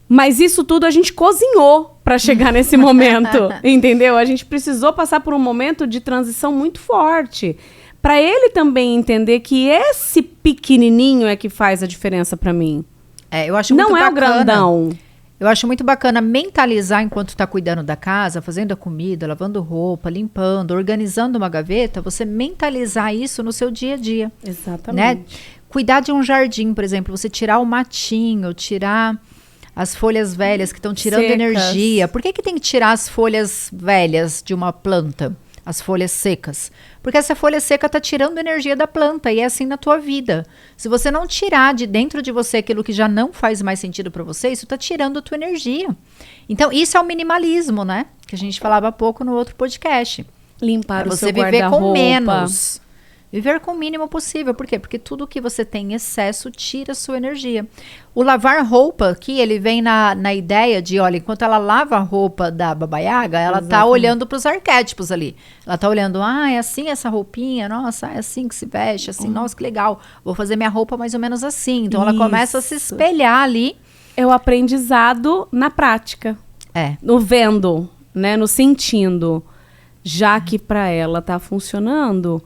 Mas isso tudo a gente cozinhou para chegar nesse momento, entendeu? A gente precisou passar por um momento de transição muito forte. Para ele também entender que esse pequenininho é que faz a diferença para mim. Eu acho muito bacana. Não é o grandão. Eu acho muito bacana mentalizar enquanto está cuidando da casa, fazendo a comida, lavando roupa, limpando, organizando uma gaveta, você mentalizar isso no seu dia a dia. Exatamente. Né? Cuidar de um jardim, por exemplo, você tirar o matinho, tirar as folhas velhas que estão tirando energia. Por que tem que tirar as folhas velhas de uma planta? As folhas secas. Porque essa folha seca está tirando energia da planta e é assim na tua vida. Se você não tirar de dentro de você aquilo que já não faz mais sentido para você, isso está tirando a tua energia. Então, isso é o minimalismo, né? Que a gente falava há pouco no outro podcast. Limpar o seu guarda-roupa. Você viver com menos. Viver com o mínimo possível. Por quê? Porque tudo que você tem em excesso tira a sua energia. O lavar roupa aqui, ele vem na ideia de, olha, enquanto ela lava a roupa da Baba Yaga, ela tá olhando para os arquétipos ali. Ela tá olhando, é assim essa roupinha, nossa, é assim que se veste, assim, nossa, que legal. Vou fazer minha roupa mais ou menos assim. Então, ela começa a se espelhar ali. É o aprendizado na prática. No vendo, né? No sentindo. Já que para ela tá funcionando...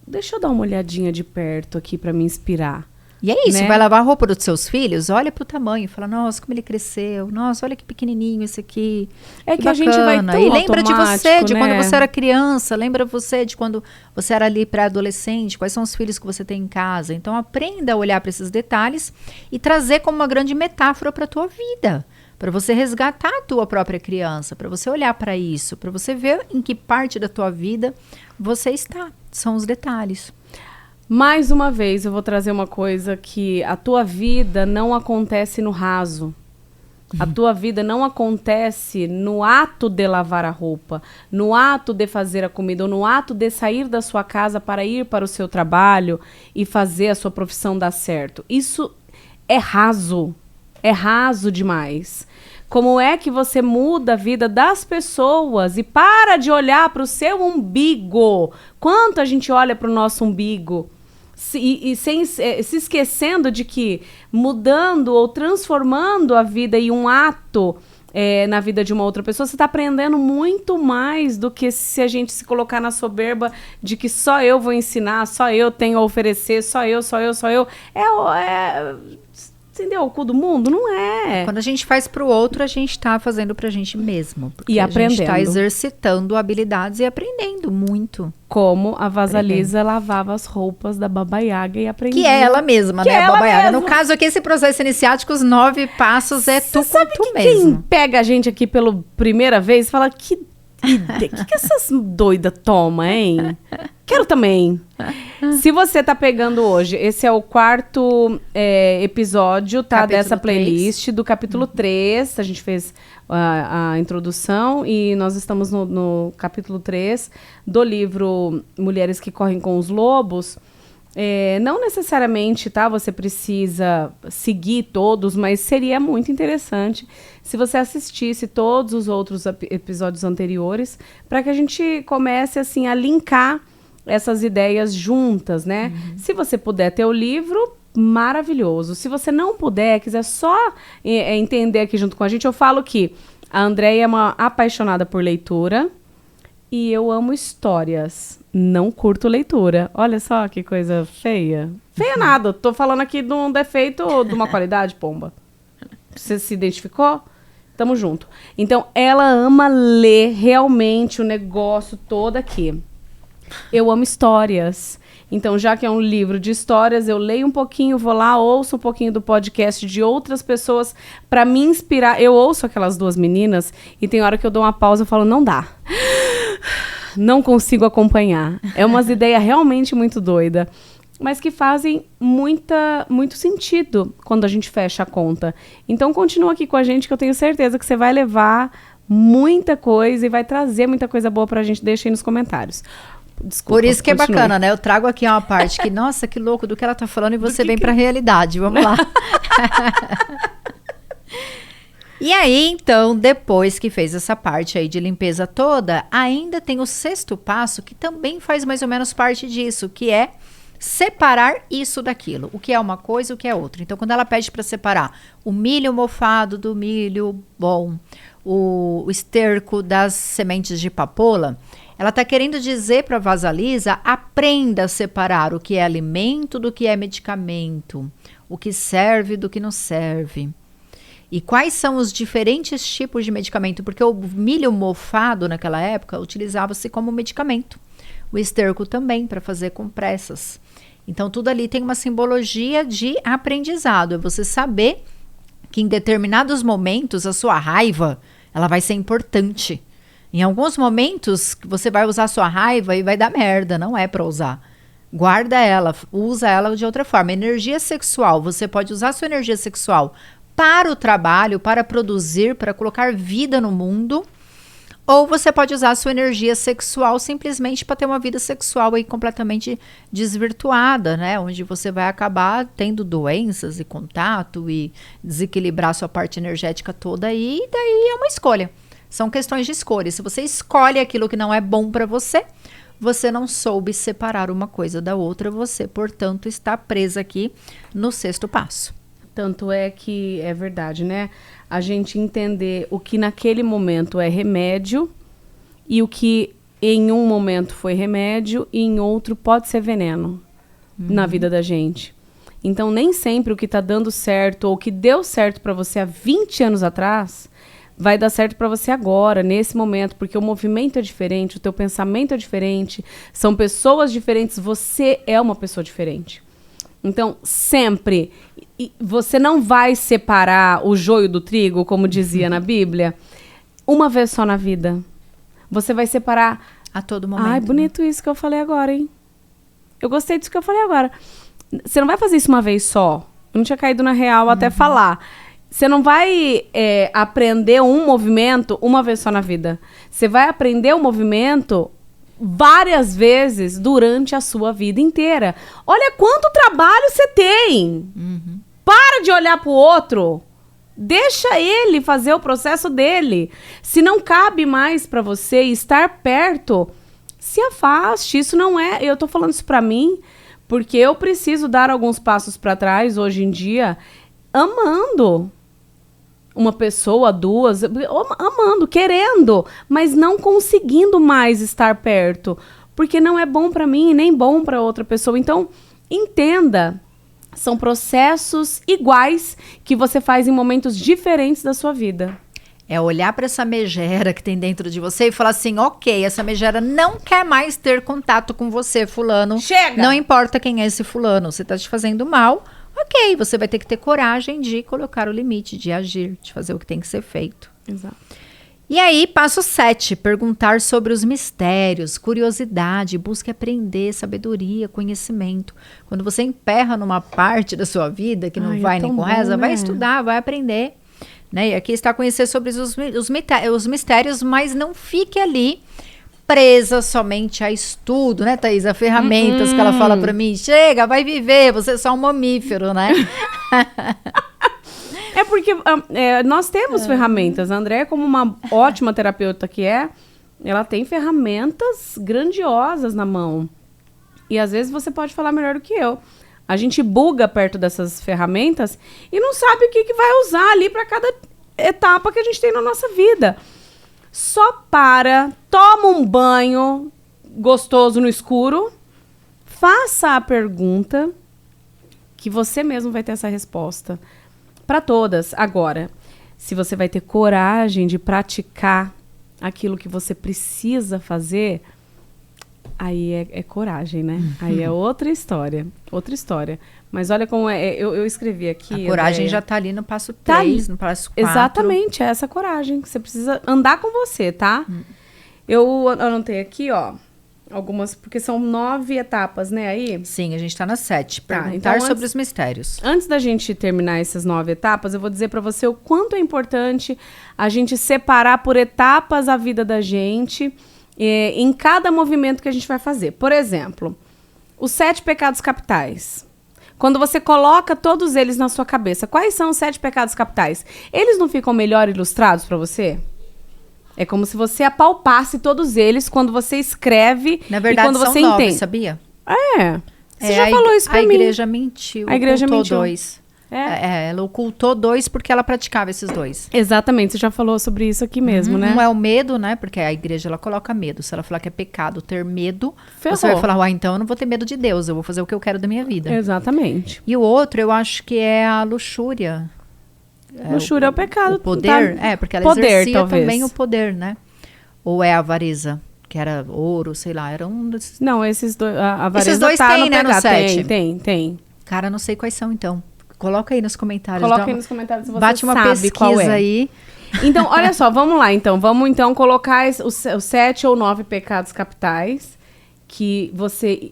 Deixa eu dar uma olhadinha de perto aqui para me inspirar. E é isso, né? Vai lavar a roupa dos seus filhos, olha pro tamanho, fala, nossa, como ele cresceu, nossa, olha que pequenininho esse aqui. Que a gente vai tão e lembra de você, de né? quando você era criança, lembra você de quando você era ali pré-adolescente, quais são os filhos que você tem em casa. Então aprenda a olhar para esses detalhes e trazer como uma grande metáfora para a tua vida. Para você resgatar a tua própria criança, para você olhar para isso, para você ver em que parte da tua vida você está. São os detalhes. Mais uma vez, eu vou trazer uma coisa que a tua vida não acontece no raso. A tua vida não acontece no ato de lavar a roupa, no ato de fazer a comida, ou no ato de sair da sua casa para ir para o seu trabalho e fazer a sua profissão dar certo. Isso é raso. É raso demais. Como é que você muda a vida das pessoas e para de olhar para o seu umbigo? Quanto a gente olha para o nosso umbigo? Se esquecendo de que mudando ou transformando a vida em um ato na vida de uma outra pessoa, você está aprendendo muito mais do que se a gente se colocar na soberba de que só eu vou ensinar, só eu tenho a oferecer, só eu. acender o cu do mundo? Não é. Quando a gente faz pro outro, a gente tá fazendo pra gente mesmo. E aprendendo. A gente tá exercitando habilidades e aprendendo muito. Como a Vasalisa lavava as roupas da Baba Yaga e aprendia. Que é ela mesma, né? A Baba Yaga. No caso aqui, esse processo iniciático, os 9 passos é tu com tu mesmo. Quem pega a gente aqui pela primeira vez fala, que essas doidas tomam, hein? Quero também. Se você tá pegando hoje, esse é o 4º episódio, tá? Capítulo dessa playlist 3. Do capítulo 3. A gente fez a introdução e nós estamos no capítulo 3 do livro Mulheres que Correm com os Lobos. Não necessariamente, tá? Você precisa seguir todos, mas seria muito interessante se você assistisse todos os outros episódios anteriores, para que a gente comece assim a linkar essas ideias juntas, né? Se você puder ter o livro, maravilhoso. Se você não puder, quiser só entender aqui junto com a gente, eu falo que a Andréia é uma apaixonada por leitura e eu amo histórias. Não curto leitura. Olha só que coisa feia. Feia nada. Tô falando aqui de um defeito ou de uma qualidade, pomba. Você se identificou? Tamo junto. Então, ela ama ler realmente o negócio todo aqui. Eu amo histórias. Então, já que é um livro de histórias, eu leio um pouquinho, vou lá, ouço um pouquinho do podcast de outras pessoas para me inspirar. Eu ouço aquelas 2 meninas e tem hora que eu dou uma pausa e falo, não dá. Não consigo acompanhar. É umas ideias realmente muito doidas, mas que fazem muito sentido quando a gente fecha a conta. Então, continua aqui com a gente que eu tenho certeza que você vai levar muita coisa e vai trazer muita coisa boa pra gente. Deixa aí nos comentários. Desculpa, por isso que continue. É bacana, né? Eu trago aqui uma parte que, nossa, que louco do que ela tá falando e você vem pra realidade. Vamos lá. E aí, então, depois que fez essa parte aí de limpeza toda, ainda tem o 6º passo, que também faz mais ou menos parte disso, que é separar isso daquilo. O que é uma coisa e o que é outra. Então, quando ela pede para separar o milho mofado do milho bom, o esterco das sementes de papoula, ela está querendo dizer para a Vasalisa, aprenda a separar o que é alimento do que é medicamento, o que serve do que não serve. E quais são os diferentes tipos de medicamento? Porque o milho mofado, naquela época, utilizava-se como medicamento. O esterco também, para fazer compressas. Então, tudo ali tem uma simbologia de aprendizado. É você saber que em determinados momentos, a sua raiva, ela vai ser importante. Em alguns momentos, você vai usar a sua raiva e vai dar merda. Não é para usar. Guarda ela, usa ela de outra forma. Energia sexual, você pode usar a sua energia sexual para o trabalho, para produzir, para colocar vida no mundo, ou você pode usar a sua energia sexual simplesmente para ter uma vida sexual aí completamente desvirtuada, né? Onde você vai acabar tendo doenças e contato e desequilibrar a sua parte energética toda aí, e daí é uma escolha. São questões de escolha. Se você escolhe aquilo que não é bom para você, você não soube separar uma coisa da outra, você, portanto, está presa aqui no 6º passo. Tanto é que é verdade, né? A gente entender o que naquele momento é remédio e o que em um momento foi remédio e em outro pode ser veneno na vida da gente. Então, nem sempre o que está dando certo ou o que deu certo para você há 20 anos atrás vai dar certo para você agora, nesse momento, porque o movimento é diferente, o teu pensamento é diferente, são pessoas diferentes, você é uma pessoa diferente. Então, sempre, você não vai separar o joio do trigo, como dizia na Bíblia, uma vez só na vida. Você vai separar... A todo momento. Ai, bonito isso que eu falei agora, hein? Eu gostei disso que eu falei agora. Você não vai fazer isso uma vez só. Eu não tinha caído na real até falar. Você não vai aprender um movimento uma vez só na vida. Você vai aprender um movimento várias vezes durante a sua vida inteira. Olha quanto trabalho você tem. Para de olhar pro outro. Deixa ele fazer o processo dele. Se não cabe mais para você estar perto, se afaste. Isso não é... Eu tô falando isso para mim porque eu preciso dar alguns passos para trás hoje em dia, amando uma pessoa, duas, amando, querendo, mas não conseguindo mais estar perto, porque não é bom para mim e nem bom para outra pessoa. Então, entenda são processos iguais que você faz em momentos diferentes da sua vida. É olhar para essa megera que tem dentro de você e falar assim, ok, essa megera não quer mais ter contato com você, fulano. Chega! Não importa quem é esse fulano, você está te fazendo mal. Ok, você vai ter que ter coragem de colocar o limite, de agir, de fazer o que tem que ser feito. Exato. E aí, passo 7, perguntar sobre os mistérios, curiosidade, busque aprender, sabedoria, conhecimento. Quando você emperra numa parte da sua vida que não vai nem com reza, vai estudar, vai aprender. Né? E aqui está a conhecer sobre os mistérios, mas não fique ali presa somente a estudo, né, Thaís? A ferramentas que ela fala para mim. Chega, vai viver, você é só um mamífero, né? É porque nós temos ferramentas. A Andréia, como uma ótima terapeuta que ela tem ferramentas grandiosas na mão. E às vezes você pode falar melhor do que eu. A gente buga perto dessas ferramentas e não sabe o que vai usar ali para cada etapa que a gente tem na nossa vida. Só toma um banho gostoso no escuro, faça a pergunta que você mesmo vai ter essa resposta. Para todas. Agora, se você vai ter coragem de praticar aquilo que você precisa fazer, aí é coragem, né? Aí é outra história. Outra história. Mas olha como eu escrevi aqui. A coragem já está ali no passo 3, no passo 4. Exatamente, é essa coragem. Você precisa andar com você, tá? Eu anotei aqui, ó, algumas, porque são 9 etapas, né, aí? Sim, a gente está na 7. Perguntar então sobre os mistérios. Antes da gente terminar essas 9 etapas, eu vou dizer para você o quanto é importante a gente separar por etapas a vida da gente em cada movimento que a gente vai fazer. Por exemplo, os 7 pecados capitais. Quando você coloca todos eles na sua cabeça, quais são os 7 pecados capitais? Eles não ficam melhor ilustrados para você? É como se você apalpasse todos eles quando você escreve. Na verdade, e quando são você 9, entende. sabia? Você já falou isso pra mim. A igreja mentiu. A igreja mentiu. 2. Ela ocultou 2 porque ela praticava esses 2. Exatamente, você já falou sobre isso aqui mesmo, né? Não é o medo, né? Porque a igreja, ela coloca medo. Se ela falar que é pecado ter medo, Ferrou. você vai falar, então eu não vou ter medo de Deus, eu vou fazer o que eu quero da minha vida. Exatamente. E o outro, eu acho que é a luxúria. Luxúria é o pecado. O poder, porque ela exercia talvez também o poder, né? Ou é a avareza, que era ouro, sei lá, era um desses... Não, esses dois, a avareza esses dois tá tem, né, no 7. Tem. Cara, não sei quais são, então. Coloca aí nos comentários. Coloca aí nos comentários se você bate uma sabe pesquisa qual é. aí. Então, olha só, vamos lá, então. Vamos, então, colocar os 7 ou 9 pecados capitais que você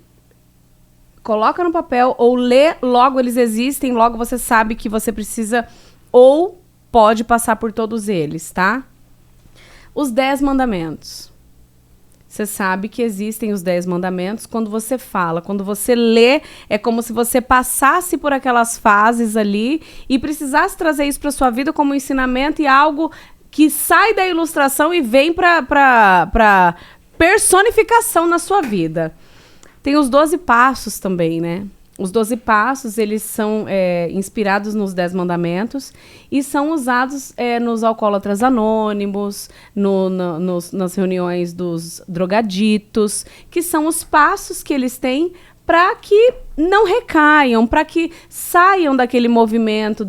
coloca no papel ou lê, logo eles existem, logo você sabe que você precisa ou pode passar por todos eles, tá? Os 10 mandamentos. Você sabe que existem os 10 mandamentos. Quando você fala, quando você lê, é como se você passasse por aquelas fases ali e precisasse trazer isso para sua vida como ensinamento e algo que sai da ilustração e vem para personificação na sua vida. Tem os 12 passos também, né? Os 12 passos, eles são inspirados nos 10 mandamentos e são usados nos alcoólatras anônimos, nas reuniões dos drogaditos, que são os passos que eles têm para que não recaiam, para que saiam daquele movimento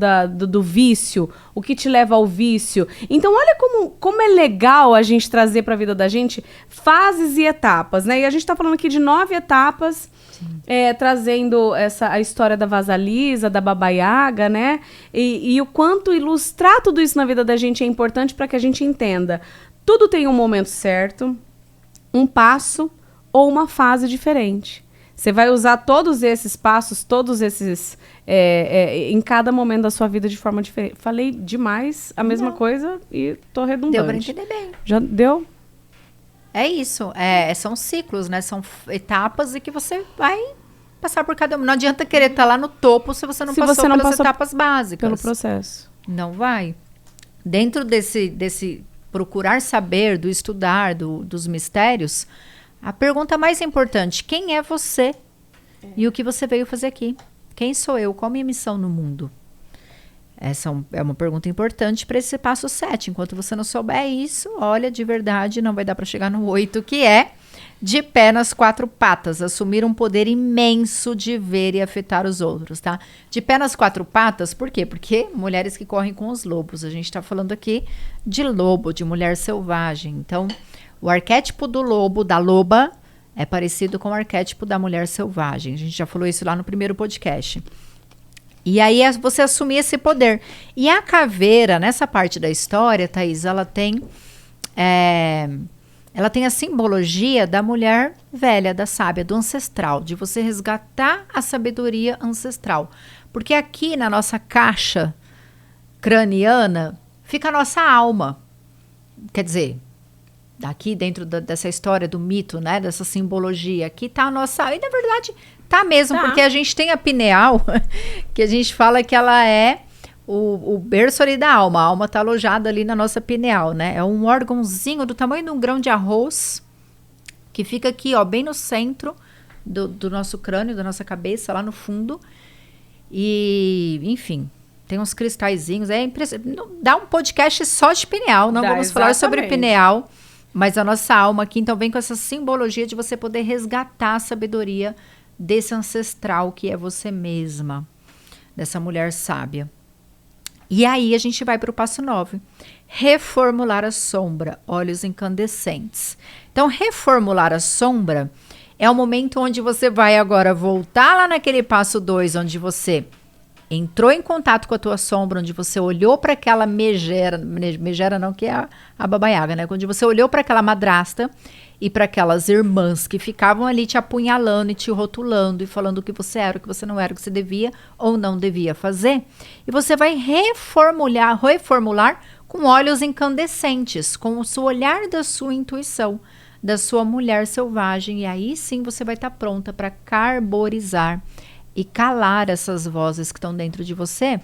do vício, o que te leva ao vício. Então, olha como é legal a gente trazer para a vida da gente fases e etapas, né? E a gente está falando aqui de 9 etapas, trazendo a história da Vasalisa, da Baba Yaga, né? E o quanto ilustrar tudo isso na vida da gente é importante para que a gente entenda. Tudo tem um momento certo, um passo ou uma fase diferente. Você vai usar todos esses passos, todos esses em cada momento da sua vida de forma diferente. Falei demais a mesma coisa e tô redundante. Deu para entender bem. Já deu? É isso. São ciclos, né? São etapas e que você vai passar por cada uma. Não adianta querer estar lá no topo se você não passou pelas etapas básicas. Pelo processo. Não vai. Dentro desse procurar saber, do estudar, dos mistérios, a pergunta mais importante, quem é você? E o que você veio fazer aqui? Quem sou eu? Qual a minha missão no mundo? Essa é uma pergunta importante para esse passo 7. Enquanto você não souber isso, olha, de verdade, não vai dar para chegar no 8, que é De pé nas 4 patas, assumir um poder imenso de ver e afetar os outros, tá? De pé nas 4 patas, por quê? Porque mulheres que correm com os lobos. A gente tá falando aqui de lobo, de mulher selvagem. Então, o arquétipo do lobo, da loba, é parecido com o arquétipo da mulher selvagem. A gente já falou isso lá no primeiro podcast. E aí é você assumir esse poder. E a caveira, nessa parte da história, Thaís, ela tem a simbologia da mulher velha, da sábia, do ancestral, de você resgatar a sabedoria ancestral. Porque aqui na nossa caixa craniana fica a nossa alma. Quer dizer, aqui dentro dessa história do mito, né, dessa simbologia, aqui tá a nossa... E na verdade tá mesmo, porque a gente tem a pineal, que a gente fala que ela é o berço ali da alma. A alma tá alojada ali na nossa pineal, né? É um órgãozinho do tamanho de um grão de arroz, que fica aqui, ó, bem no centro do nosso crânio, da nossa cabeça, lá no fundo. E, enfim, tem uns cristalzinhos. É impressionante. Dá um podcast só de pineal, não vamos falar sobre pineal, mas a nossa alma aqui, então, vem com essa simbologia de você poder resgatar a sabedoria desse ancestral que é você mesma, dessa mulher sábia. E aí a gente vai para o passo 9. Reformular a sombra, olhos incandescentes. Então, reformular a sombra é o momento onde você vai agora voltar lá naquele passo 2, onde você entrou em contato com a tua sombra, onde você olhou para aquela megera não, que é a Baba Yaga, né? Onde você olhou para aquela madrasta e para aquelas irmãs que ficavam ali te apunhalando e te rotulando e falando o que você era, o que você não era, o que você devia ou não devia fazer. E você vai reformular com olhos incandescentes, com o olhar da sua intuição, da sua mulher selvagem. E aí sim você vai estar pronta para carborizar e calar essas vozes que estão dentro de você,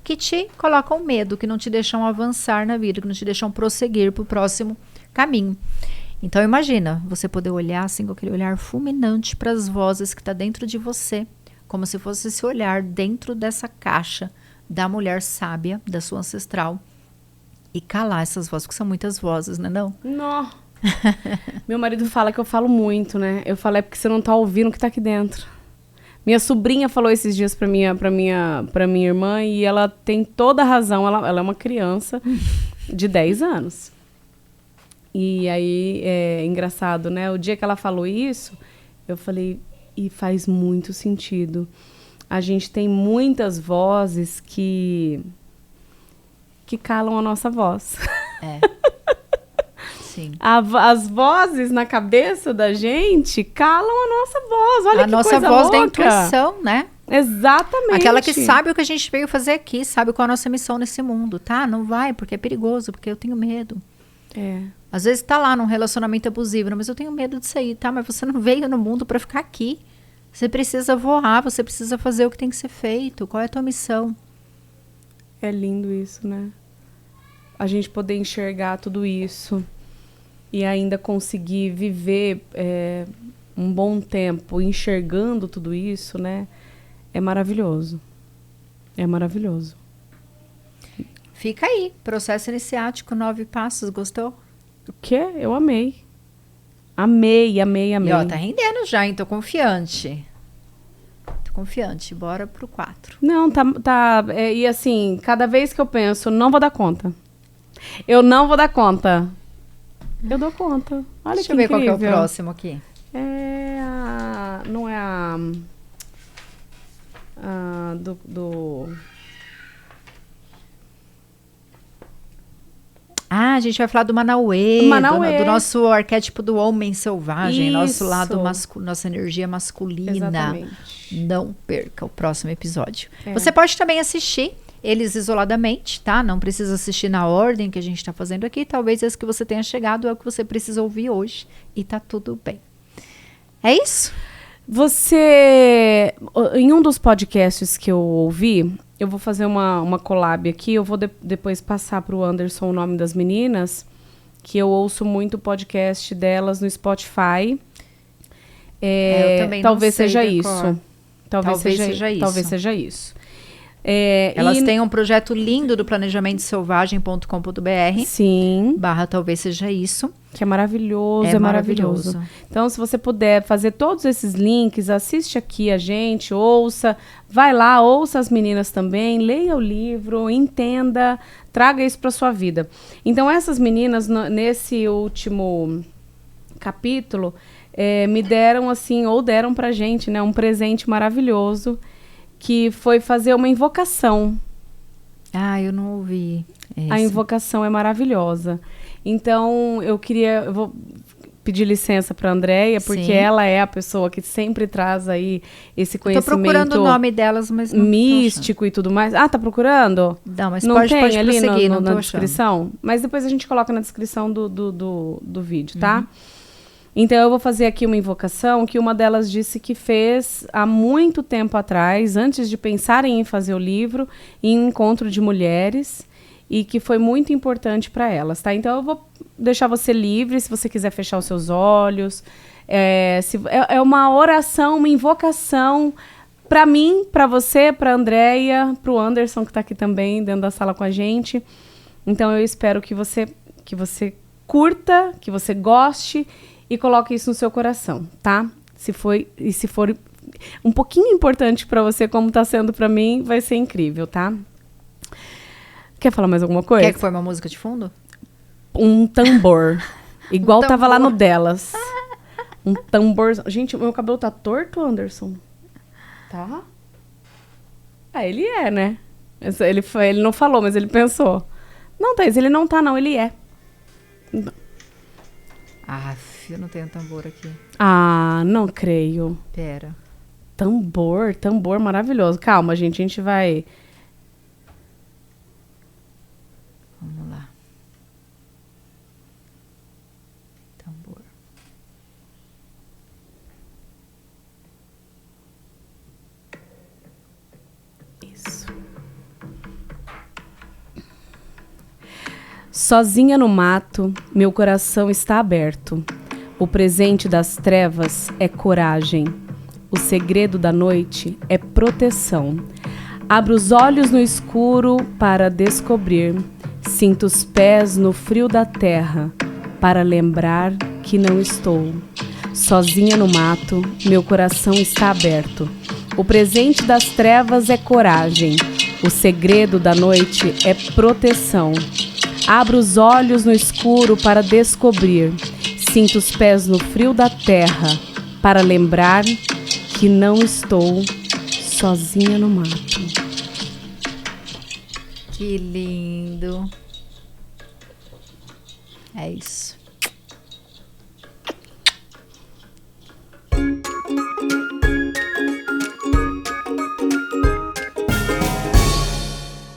que te colocam medo, que não te deixam avançar na vida, que não te deixam prosseguir para o próximo caminho. Então imagina, você poder olhar assim com aquele olhar fulminante para as vozes que está dentro de você, como se fosse esse olhar dentro dessa caixa da mulher sábia, da sua ancestral, e calar essas vozes, porque são muitas vozes, né não? Não. Meu marido fala que eu falo muito, né? Eu falo, é porque você não tá ouvindo o que tá aqui dentro. Minha sobrinha falou esses dias pra minha irmã e ela tem toda a razão. Ela é uma criança de 10 anos. E aí, é engraçado, né? O dia que ela falou isso, eu falei, e faz muito sentido. A gente tem muitas vozes que calam a nossa voz. É. Sim. As vozes na cabeça da gente calam a nossa voz. Olha a que nossa coisa voz louca. Da intuição, né? Exatamente. Aquela que sabe o que a gente veio fazer aqui, sabe qual é a nossa missão nesse mundo, tá? Não vai, porque é perigoso, porque eu tenho medo. É. Às vezes tá lá num relacionamento abusivo, mas eu tenho medo de sair, tá? Mas você não veio no mundo para ficar aqui. Você precisa voar, você precisa fazer o que tem que ser feito. Qual é a tua missão? É lindo isso, né? A gente poder enxergar tudo isso e ainda conseguir viver um bom tempo enxergando tudo isso, né? É maravilhoso. É maravilhoso. Fica aí, processo iniciático, 9 passos, gostou? O quê? Eu amei. Amei. E ó, tá rendendo já, hein? Tô confiante. Bora pro 4. Não, tá e assim, cada vez que eu penso, não vou dar conta. Eu não vou dar conta. Eu dou conta. Olha Deixa que eu ver incrível. qual que é o próximo aqui. Não é A gente vai falar do Manauê. Do nosso arquétipo do homem selvagem, nosso lado nossa energia masculina. Exatamente. Não perca o próximo episódio. Você pode também assistir eles isoladamente, tá? Não precisa assistir na ordem que a gente está fazendo aqui. Talvez esse que você tenha chegado é o que você precisa ouvir hoje. E tá tudo bem. É isso? Em um dos podcasts que eu ouvi, eu vou fazer uma collab aqui, eu vou depois passar para o Anderson o nome das meninas, que eu ouço muito o podcast delas no Spotify. Eu também talvez não sei seja isso. Talvez seja isso. Elas têm um projeto lindo do planejamentoselvagem.com.br. Sim. / talvez seja isso. que é maravilhoso, é maravilhoso. Então, se você puder fazer todos esses links, assiste aqui a gente, ouça, vai lá, ouça as meninas também, leia o livro, entenda, traga isso para sua vida. Então, essas meninas, nesse último capítulo, me deram, assim, ou deram pra gente, né, um presente maravilhoso, que foi fazer uma invocação. Ah, eu não ouvi esse. A invocação é maravilhosa. Então, eu vou pedir licença para a Andréia, porque Sim. ela é a pessoa que sempre traz aí esse conhecimento Tô procurando o nome delas, mas não místico e tudo mais. Ah, tá procurando? Não, mas não pode tem ali prosseguir, na tô descrição? Achando. Mas depois a gente coloca na descrição do vídeo, tá? Então, eu vou fazer aqui uma invocação que uma delas disse que fez há muito tempo atrás, antes de pensarem em fazer o livro, em um encontro de mulheres, e que foi muito importante para elas, tá? Então, eu vou deixar você livre, se você quiser fechar os seus olhos. É uma oração, uma invocação para mim, para você, para a Andréia, para o Anderson, que está aqui também dentro da sala com a gente. Então, eu espero que você curta, que você goste e coloque isso no seu coração, tá? Se for um pouquinho importante para você, como está sendo para mim, vai ser incrível, tá? Quer falar mais alguma coisa? Quer que foi uma música de fundo? Um tambor. Igual tava lá no delas. Um tambor. Gente, meu cabelo tá torto, Anderson? Tá? Ah, ele é, né? Ele não falou, mas ele pensou. Não, Thaís, ele não tá, não. Ele é. Ah, eu não tenho tambor aqui. Ah, não creio. Pera. Tambor maravilhoso. Calma, gente, a gente vai... Vamos lá. Tambor. Isso. Sozinha no mato, meu coração está aberto. O presente das trevas é coragem. O segredo da noite é proteção. Abro os olhos no escuro para descobrir. Sinto os pés no frio da terra para lembrar que não estou sozinha no mato, meu coração está aberto. O presente das trevas é coragem. O segredo da noite é proteção. Abro os olhos no escuro para descobrir. Sinto os pés no frio da terra para lembrar que não estou sozinha no mato. Que lindo. É isso.